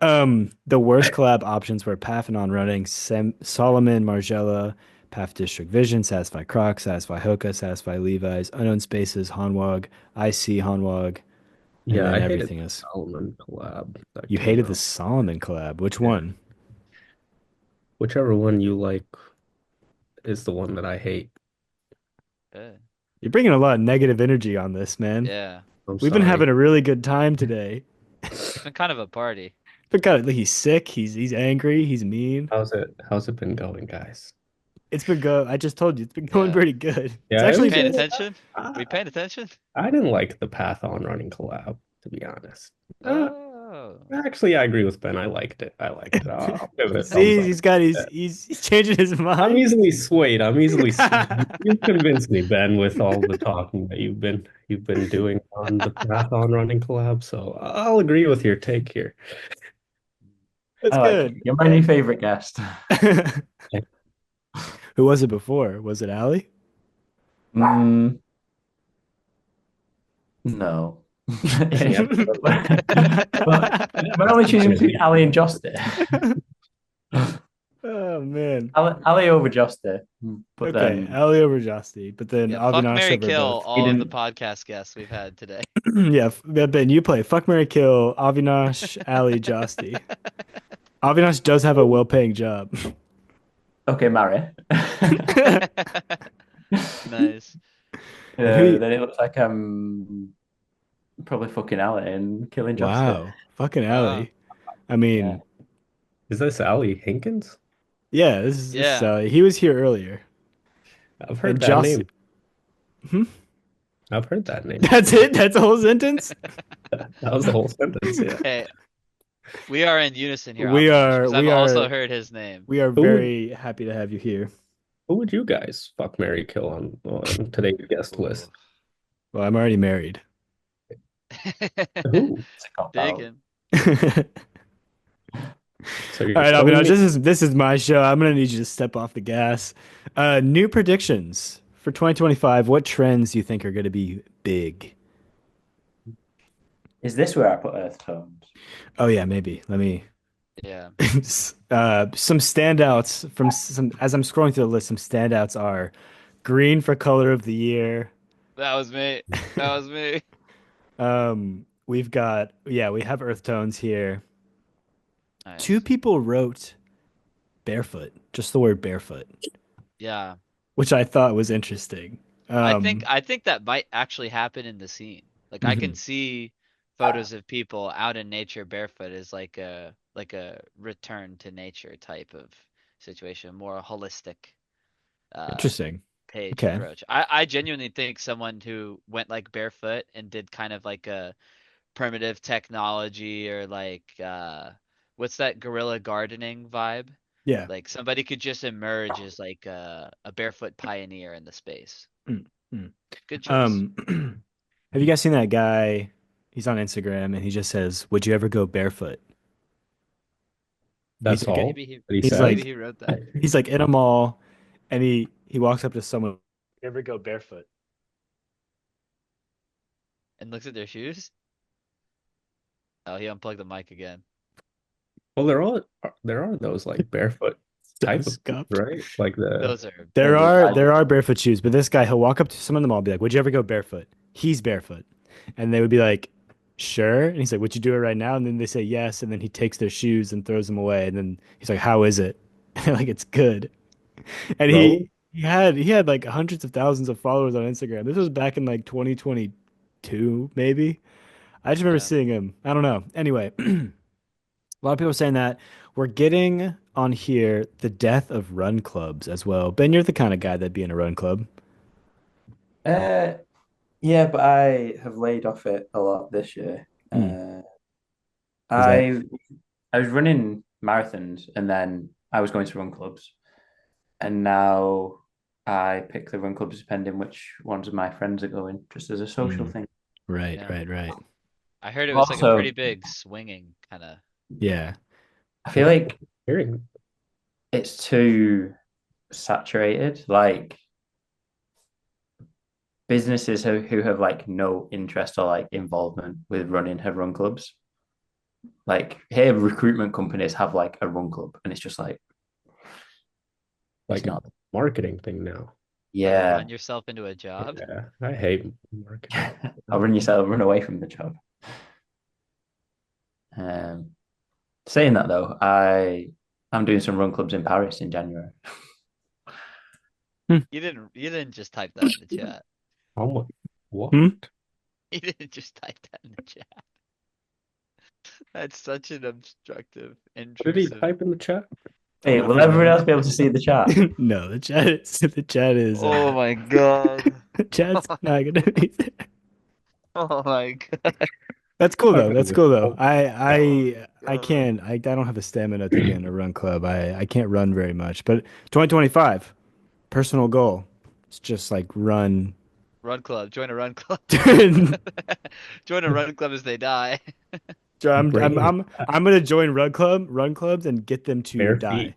The worst collab options were Path and On Running, Solomon, Margella, Path District Vision, Satisfy Croc, Satisfy Hoka, Satisfy Levi's, Unknown Spaces, Hanwag, IC Hanwag, and Yeah, then I hated everything the else. Solomon collab that You came hated the out. Solomon collab. Which Yeah. one? Whichever one you like is the one that I hate. Uh, You're bringing a lot of negative energy on this, man. yeah. I'm We've been sorry. having a really good time today. It's been kind of a party. But God, he's sick. He's angry. He's mean. How's it been going, guys? It's been go. I just told you, it's been going Yeah. pretty good. It's Yeah, it We actually was paying been. attention? We I, paying attention? I didn't like the Path on Running collab, to be honest. Oh. Actually, I agree with Ben. I liked it. I liked it. I'll give it a thumbs See, up. he's changing his I'm mind. easily swayed. I'm easily swayed. You've convinced me, Ben, with all the talking that you've been doing on the Marathon Running collab. So I'll agree with your take here. That's I like you. good. You're my new favorite guest. Who was it before? Was it Ali? Mm, no. Any But we're only choosing between Ali and Josti. Oh man. Ali over Josti, but Okay, then Ali over Josti, but then Yeah, fuck Avinash Mary over Kill both. he all of the didn't. podcast guests we've had today. Yeah, Ben, you play Fuck Mary Kill, Avinash, Ali, Josti. Avinash does have a well-paying job. Okay, marry. Nice. Who? Then it looks like I'm probably fucking Ali and killing Josti. Wow, fucking Wow. Ali. I Yeah. mean, Is this Ali Hinkins? yeah, this is Yeah. Ali. He was here earlier, I've and heard that Josti. name. Hmm? I've heard that name. That's it. That's the whole sentence. That was the whole sentence. Yeah. Hey, we are in unison here, We Avinash, are. because I've We also are. heard his name. We are Who would very happy to have you here. who would you guys fuck Mary Kill on today's guest list? Well, I'm already married. Who? It's a cop out. Digging. So All you're right, telling Avinash, me this is my show. I'm gonna need you to step off the gas. New predictions for 2025. What trends do you think are gonna be big? Is this where I put Earth Tones? Oh yeah, maybe. Let me. Yeah. Some standouts from some as I'm scrolling through the list. Some standouts are green for color of the year. That was me. That was me. We've got we have earth tones here. Nice. Two people wrote barefoot, just the word barefoot, Yeah. which I thought was interesting. I think that might actually happen in the scene. Like I can Mhm. see photos of people out in nature barefoot as like a return to nature type of situation, more holistic uh Interesting. page Okay. approach. I genuinely think someone who went like barefoot and did kind of like a primitive technology or like what's that guerrilla gardening vibe? Yeah. Like somebody could just emerge as like a barefoot pioneer in the space. Mm, mm. Good choice. Have you guys seen that guy? He's on Instagram and he just says, "Would you ever go barefoot?" He's that's like, all Maybe he that he he's maybe says? like, he wrote that. he's like in a mall, and he walks up to someone. You ever go barefoot? And looks at their shoes. Oh, he unplugged the mic again. Well, there are those like barefoot So type of shoes, scuffed. right? Like Those are There Those are are there are barefoot shoes, but this guy he'll walk up to someone in the mall, and be like, "Would you ever go barefoot?" He's barefoot, and they would be like, "Sure." And he's like, "Would you do it right now?" And then they say yes, and then he takes their shoes and throws them away, and then he's like, "How is it?" And they're like, "It's good." And bro. he had like hundreds of thousands of followers on Instagram. This was back in like 2022, maybe. I just remember Yeah. seeing him. I don't know. Anyway, a lot of people are saying that we're getting on here the death of run clubs as well. Ben, you're the kind of guy that'd be in a run club. Uh, yeah, but I have laid off it a lot this year. Hmm. Uh, Is that I I was running marathons and then I was going to run clubs, and now I pick the run clubs depending which ones of my friends are going, just as a social Hmm. thing. Right, Yeah. right, right. I heard it was like a Also, pretty big swinging kind of. Yeah. I Yeah, feel like hearing it's too saturated. Like businesses who have like no interest or like involvement with running have run clubs. Like here, recruitment companies have like a run club, and it's just like it's like a not. marketing thing now. Like Yeah, run yourself into a job. Yeah, I hate marketing. I'll run yourself, run away from the job. Um, Saying that though, I'm doing some run clubs in Paris in January. You didn't just type that in the chat. How much? What? Hmm? You didn't just type that in the chat. That's such an obstructive, What did he intrusive. type in the chat? Hey, will everyone else be able to see the chart? No, the chat is Oh my god. the chat's not gonna be there. Oh my god. That's cool Not though. gonna That's be- cool though. Oh, I God. can't I don't have the stamina to be in a run club. I can't run very much. But 2025, personal goal. It's just like run. Run club. Join a run club. I'm Join a run club as they die. I'm I'm bringing I'm I'm gonna join run clubs and get them to bare die. feet.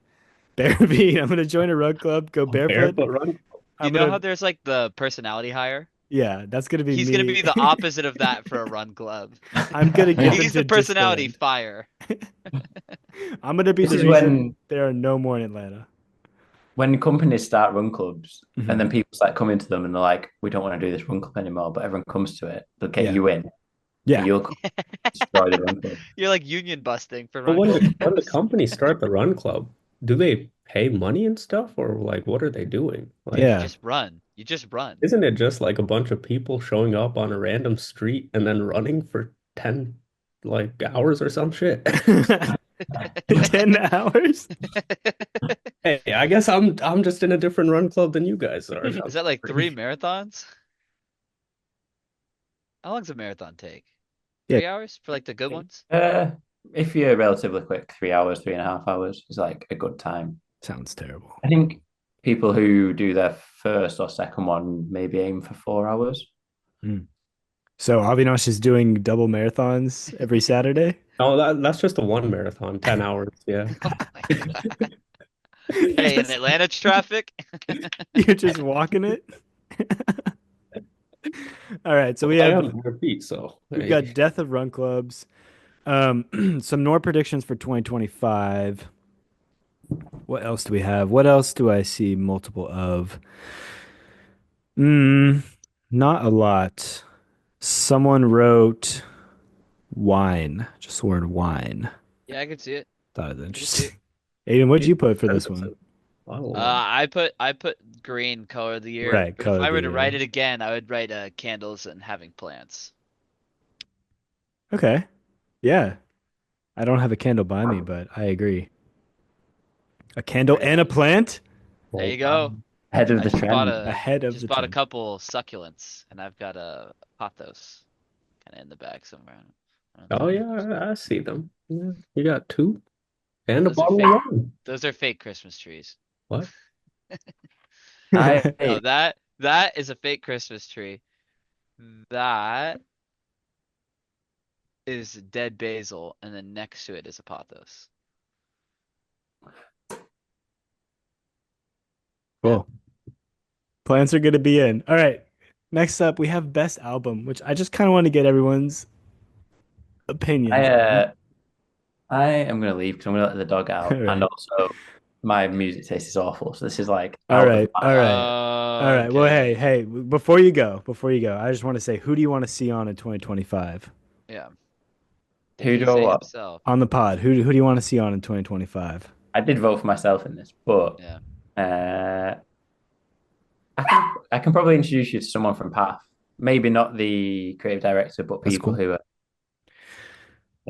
Bare feet. I'm gonna join a run club, go A barefoot. barefoot run. You I'm know gonna how there's like the personality hire? yeah, that's gonna be He's gonna me. be the opposite of that for a run club. I'm gonna get them He's to the personality disband. fire. I'm gonna be This the is reason there are no more in Atlanta. when companies start run clubs, and Mhm. then people start coming to them, and they're like, "We don't want to do this run club anymore," but everyone comes to it. They'll get Yeah. you in, and Yeah. you'll destroy the run club. You're like union busting for But run when the clubs. companies start the run club, do they pay money and stuff, or like what are they doing? Like, You Yeah. just run. You just run. isn't it just like a bunch of people showing up on a random street and then running for 10 like hours or some shit? 10 hours? Hey, I guess I'm just in a different run club than you guys are. Is that like 3 marathons? How long's a marathon take? Yeah. 3 hours for like the good ones? Uh, if you're relatively quick, 3 hours, 3.5 hours is like a good time. Sounds terrible. I think people who do their first or second one maybe aim for 4 hours. Mm. So Avinash is doing double marathons every Saturday? Oh, that's just a one marathon, 10 hours. Yeah. Oh my god. You're Hey, in just, Atlanta traffic? you're just walking it? All right, so I have bare feet, so we've hey. got Death of Run Clubs. Some more predictions for 2025. What else do we have? What else do I see multiple of? Mm, not a lot. Someone wrote wine, just the word wine. Yeah, I can see it. Thought it was I can see interesting. it. Aiden, what'd you put for this one? I put green color of the year, Right, but if color of I the were to write year. it again, I would write candles and having plants. Okay. Yeah. I don't have a candle by me, but I agree. A candle and a plant There you go. Ahead of I the just bought trend. ahead of just the bought a trend. couple succulents, and I've got a pothos kind of in the bag somewhere. Oh yeah, I see them. Yeah, you got two and a Those are bottle fake. of wine. Those are fake Christmas trees. What? No, that is a fake Christmas tree. That is dead basil, and then next to it is a pothos. Cool. Plants are going to be in. All right. Next up, we have best album, which I just kind of want to get everyone's I opinions on. I am gonna leave because I'm gonna let the dog All out, and right. also my music taste is awful. So this is like All out of right. All my. right. All right. Well, hey, Okay. hey, before you go, I just want to say, who do you want to see on in 2025 Yeah. The Who do I Hefe what? himself. on the pod? Who do you want to see on in 2025? I did vote for myself in this, but Yeah. uh, I can probably introduce you to someone from Path. Maybe not the creative director, but That's people cool. who are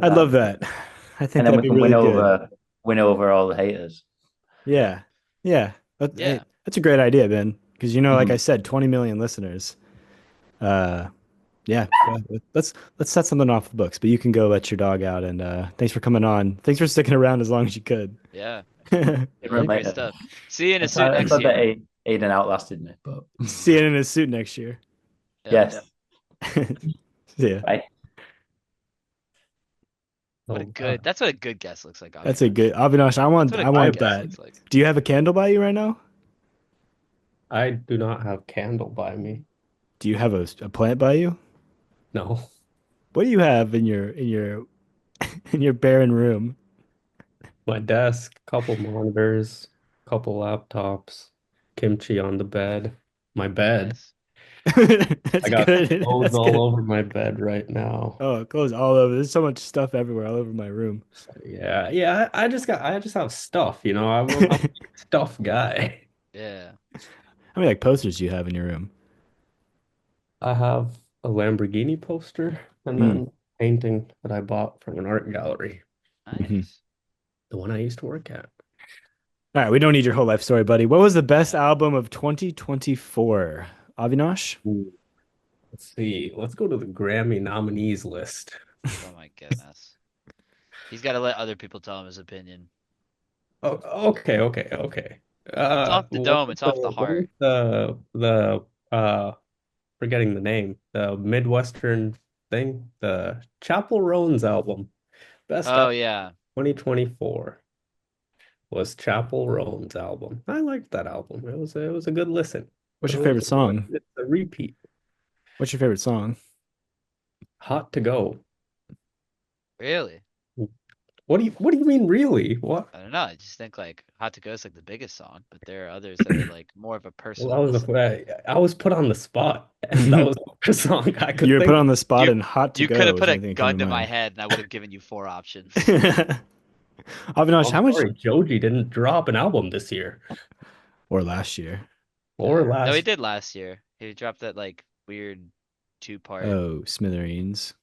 I'd love that'd be that. I think and then that'd we be can really good. win over all the haters. Yeah. Yeah. Hey, Yeah. that's a great idea, Ben. Because like I Mhm. said, 20 million listeners. Uh, yeah. Let's set something off the books. But you can go let your dog out. And thanks for coming on. Thanks for sticking around as long as you could. Yeah. Run Really great later. stuff. See you in a I'm suit sad, I'm next sad that year. Aiden outlasted me, but See you in a suit next year. Yep. yes. See ya. Bye. Oh, That's what a good guest looks like, That's a Avinash. good Avinash. That's what a I good want guest that. looks like. Do you have a candle by you right now? I do not have candle by me. Do you have a plant by you? No. What do you have in your in your barren room? My desk, couple monitors, couple laptops, kimchi on the bed, my bed. Nice. I That's got good. clothes That's all good. over my bed right now. Oh, clothes all over. There's so much stuff everywhere, all over my room. Yeah, yeah. I just have stuff, I'm a stuff guy. Yeah. How many like posters do you have in your room? I have a Lamborghini poster and Mm. then painting that I bought from an art gallery, Mhm. Nice. the one I used to work at. All right, we don't need your whole life story, buddy. What was the best album of 2024? Avinash? Ooh. Let's see. Let's go to the Grammy nominees list. Oh my goodness. He's got to let other people tell him his opinion. Oh, okay. It's off the dome. It's off the What was heart. the forgetting the name, the Midwestern thing, the Chapel Roan's album. Best Oh album yeah. 2024 was Chapel Roan's album. I liked that album. It was a good listen. What's But your favorite song? it's a repeat. What's your favorite song? Hot to Go. Really? What do you mean really? What? I don't know. I just think like Hot to Go is like the biggest song, but there are others that are like more of a Well, personal listen. I was put on the spot, and that was the song I You could were think put of. on the spot You and hot to you could go have is put the a only thing that came gun to to my mind. head and I would have given you 4 options. Avinash, I'm how much sorry, Joji didn't drop an album this year or last year? or No, he last. did last year. He dropped that like weird 2-part Oh, Smithereens.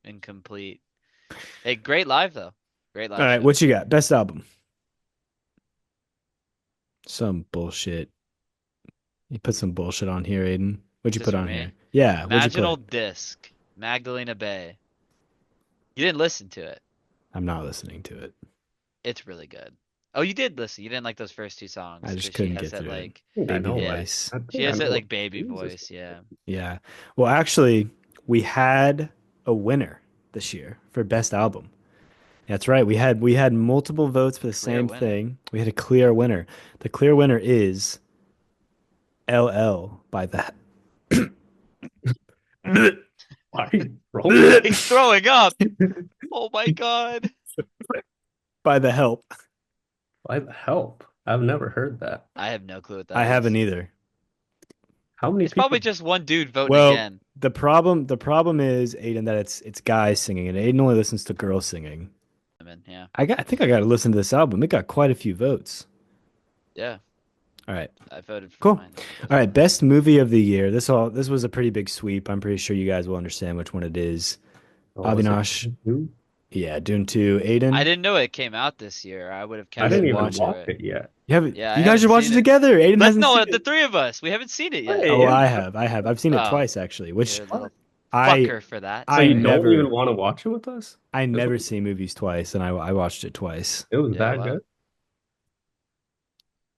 incomplete. Hey, great live though. Great All live right, show. what you got? Best album. Some bullshit. You put some bullshit on here, Aiden. What'd you Just put for on me. here? Yeah, what'd you Imaginal put? Disc. Magdalena Bay. You didn't listen to it. I'm not listening to it. It's really good. Oh, you did listen. You didn't like those first 2 songs I just because she couldn't has get that through it. like, I think I Baby know what. yeah, voice. I she think I has know that what like baby blues is. voice. Yeah. Yeah. Well, actually, we had a winner this year for best album. That's right. We had multiple votes for the Clear same winner. thing. We had a clear winner. The clear winner is LL by the Why are you rolling? He's throwing up. Oh my God. by the help. Why the help? I've never heard that. I have no clue what that I haven't is. either. How many It's people? probably just one dude voting Well, again. the problem is Aiden that it's guys singing and Aiden only listens to girls singing. I mean, yeah. I think I got to listen to this album. It got quite a few votes. Yeah. All right. I voted for Cool. mine. All right, best movie of the year. This was a pretty big sweep. I'm pretty sure you guys will understand which one it is. Oh, was it Avinash. you? Yeah, Dune 2. Aiden. I didn't know it came out this year. I would have I counted didn't didn't even points watch for watch it. it yet. You haven't Yeah, I you guys should haven't watch it seen it. together. Aiden Let's hasn't no, seen the it. 3 of us. We haven't seen it yet. Hey, Oh, yeah. I have. I've seen it Oh, twice actually, which you're a little I fucker for that. So I you Sorry. don't never even want to watch it with us? I This never was- see movies twice and I watched it twice. It was Yeah, that wow. good?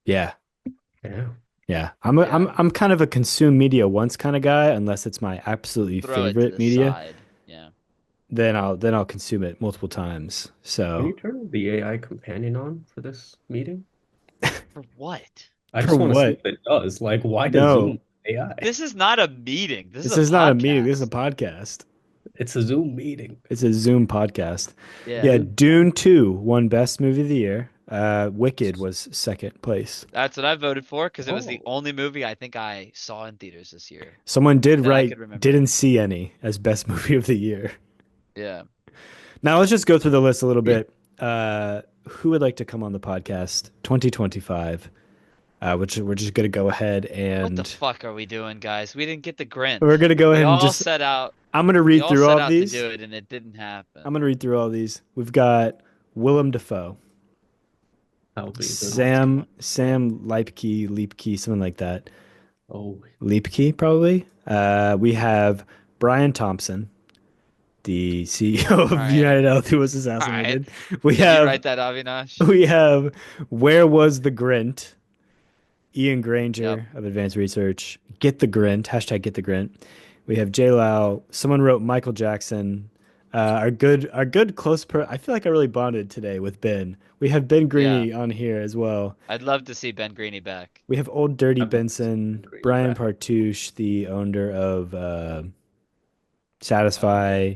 Yeah. Yeah. Yeah. Yeah. I'm kind of a consume media once kind of guy unless it's my absolutely Throw it to favorite the media, side. Yeah. then I'll consume it multiple times. Can you So, turn the AI companion on for this meeting? For what? I for just want to see what? what it does. Like, why does No. Zoom AI? This is not a meeting. This is This a is not a meeting, this is a podcast. podcast. It's a Zoom meeting. It's a Zoom podcast. Yeah. Yeah, Dune 2 won Best Movie of the Year. Wicked was second place. That's what I voted for because it was the Oh. only movie I think I saw in theaters this year. Someone did That I write could remember. didn't see any as Best Movie of the Year. Yeah. Now let's just go through the list a little bit. Who would like to come on the podcast? 2025. which we're just gonna go ahead What and the fuck are we doing, guys? We didn't get the Grinch. we're gonna go We ahead and all just. set out. I'm gonna We read all through set all of out to these. do it, and it didn't happen. I'm gonna read through all these. We've got Willem Dafoe, That'll be a good Sam Leipke, something like that. one. Oh, Leipke, probably. We have Brian Thompson, the CEO of All right. United Health, who was assassinated. We Can you have write that, Avinash? we have Where Was the Grint? Ian Granger Yep. of Advanced Research. Get the Grint. Hashtag Get the Grint. We have J Lau. Someone wrote Michael Jackson. Our good close I feel like I really bonded today with Ben. We have Ben Greeny on here as well. I'd love to see Ben Greeny back. We have Old Dirty I've never seen Benson, Ben Greeny Brian back. Partouche, the owner of Satisfy,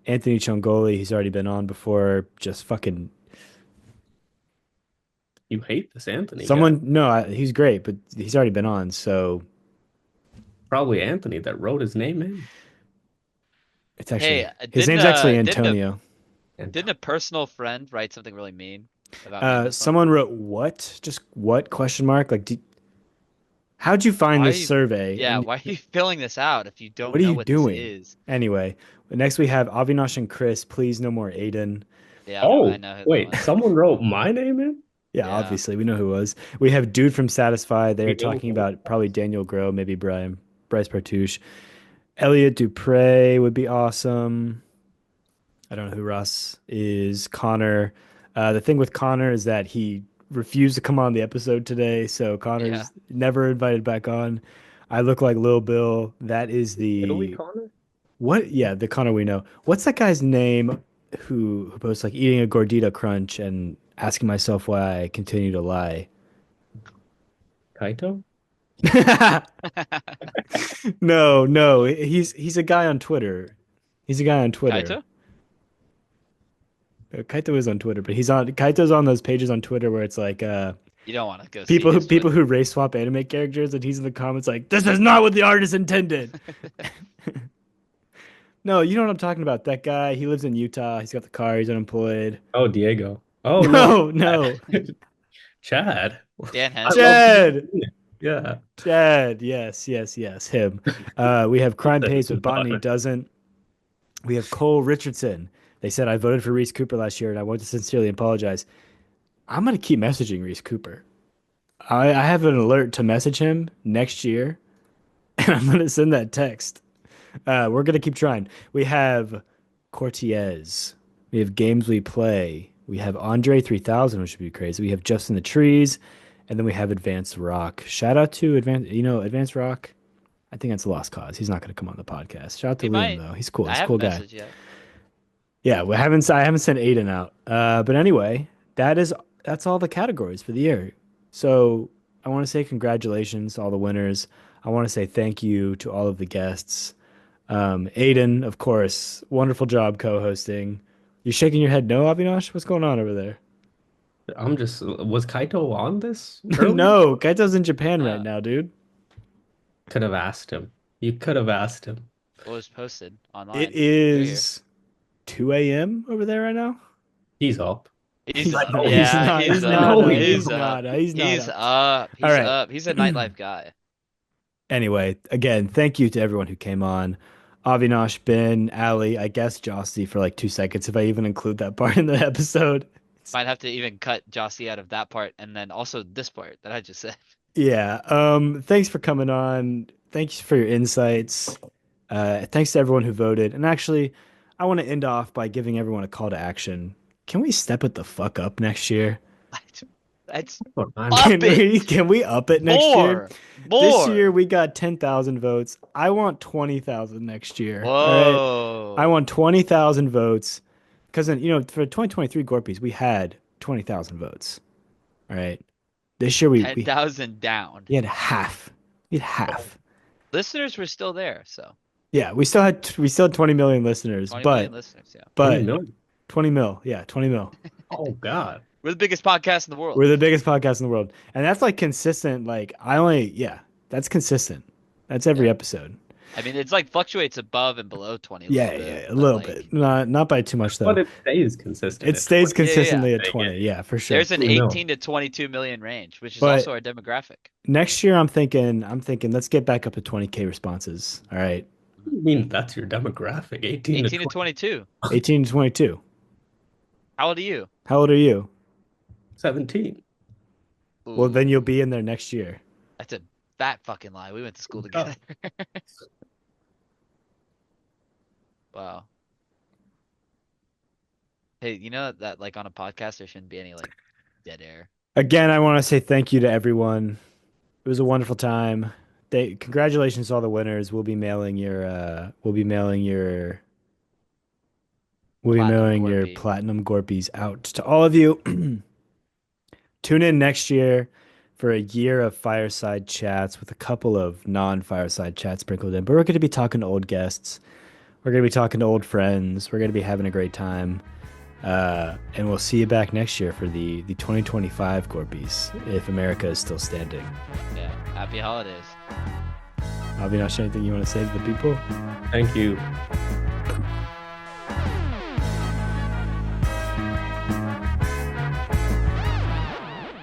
Anthony Chongoli, he's already been on before. Just fucking You hate this Anthony guy. someone. No, he's great, but he's already been on. So Probably Anthony that wrote his name in. it's actually Hey, his name's actually Antonio. Didn't a personal friend write something really mean about me in this one? Someone wrote what? Just what? Question mark. Like, how'd you find Why this are you- survey? Yeah, And why are you filling this out if you don't what are know you what doing? this is? Anyway, next we have Avinash and Chris. Please no more Aiden. Yeah, Oh, I know who that wait, was. someone wrote my name in? Yeah, Yeah. obviously we know who it was. We have dude from Satisfy. They're We know talking who it about probably Daniel Groh, maybe Bryce Partouche. Elliot Dupre would be awesome. I don't know who Russ is. Connor. The thing with Connor is that he refused to come on the episode today, so Connor's never invited back on. I look like Lil Bill. That is Italy the Connor? what? Yeah, the Connor we know. What's that guy's name who posts like eating a gordita crunch and asking myself why I continue to lie? Kaito? No, he's a guy on Twitter. He's a guy on Twitter. Kaito? Kaito is on Twitter, but Kaito's on those pages on Twitter where it's like You don't want to go people see who his people Twitter. who race swap anime characters, and he's in the comments like, "This is not what the artist intended." No, you know what I'm talking about. That guy, he lives in Utah. He's got the car. He's unemployed. Oh, Diego. Oh, no. No. Chad. Dan I Henson. love Chad. Yeah. Chad. Yes, him. We have Crime Pays with Botany Daughter. Doesn't. We have Cole Richardson. They said I voted for Reese Cooper last year, and I want to sincerely apologize. I'm gonna keep messaging Reese Cooper. I have an alert to message him next year, and I'm gonna send that text. We're gonna keep trying. We have Cortez. We have Games We Play. We have Andre 3000, which would be crazy. We have Justin the Trees, and then we have Advanced Rock. Shout out to Advanced Rock. I think that's a lost cause. He's not gonna come on the podcast. Shout out to He Liam might. though. He's cool. I He's a haven't cool guy. messaged yet. Yeah, I haven't sent Aiden out. But anyway, that's all the categories for the year. So I want to say congratulations to all the winners. I want to say thank you to all of the guests. Aiden, of course, wonderful job co-hosting. You shaking your head no, Avinash? What's going on over there? Was Kaito on this earlier? No, Kaito's in Japan right Uh, now, dude. Could have asked him. You could have asked him. What was posted online? It You're here. is 2 a.m. over there right now. He's up. He's not. yeah, He's he's not. up. He's He's not. up. He's not He's up. up. He's All right. up. He's a nightlife guy. Anyway, again, thank you to everyone who came on. Avinash, Ben, Ali, I guess Josty for like 2 seconds if I even include that part in the episode. Might have to even cut Jossie out of that part and then also this part that I just said. Yeah. Thanks for coming on. Thanks for your insights. Thanks to everyone who voted. And actually, I want to end off by giving everyone a call to action. Can we step it the fuck up next year? That's What, man? Up it. Can we up it next year? more. This year we got 10,000 votes. I want 20,000 next year. All right? Whoa. I want 20,000 votes. Because then, for 2023 Gorpies, we had 20,000 votes. All right. This year we 10,000 down. had half. We had half. Listeners were still there, so Yeah, we still had 20 million listeners, 20 but million listeners, yeah. 20 million? 20 mil. Yeah, 20 mil. Oh, God. We're the biggest podcast in the world. We're the biggest podcast in the world. And that's like consistent. Like that's consistent. That's every episode. I mean, it's like fluctuates above and below 20 a Yeah, little bit. a but, little like, bit. Not by too much though. But it stays consistent. It at stays 20. consistently at Yeah. 20. Yeah, for sure. There's an No. 18 to 22 million range, which is But- also our demographic. Next year, I'm thinking, let's get back up to 20K responses. All right, What do you mean that's your demographic? 18 18 to 22. 18 to 22. How old are you? How old are you? 17. Well, then Ooh, you'll be in there next year. That's a fat fucking lie. We went to school together. Wow. Hey, you know that like on a podcast there shouldn't be any like dead air. Again, I want to say thank you to everyone. It was a wonderful time. Congratulations to all the winners. We'll be mailing your Platinum your Gorpy. platinum Gorpies out to all of you. Tune in next year for a year of fireside chats with a couple of non-fireside chats sprinkled in. But we're going to be talking to old guests. We're going to be talking to old friends. We're going to be having a great time. And we'll see you back next year for the 2025 Gorpies, if America is still standing. Yeah. Happy holidays. Avinash, anything you want to say to the people? Thank you.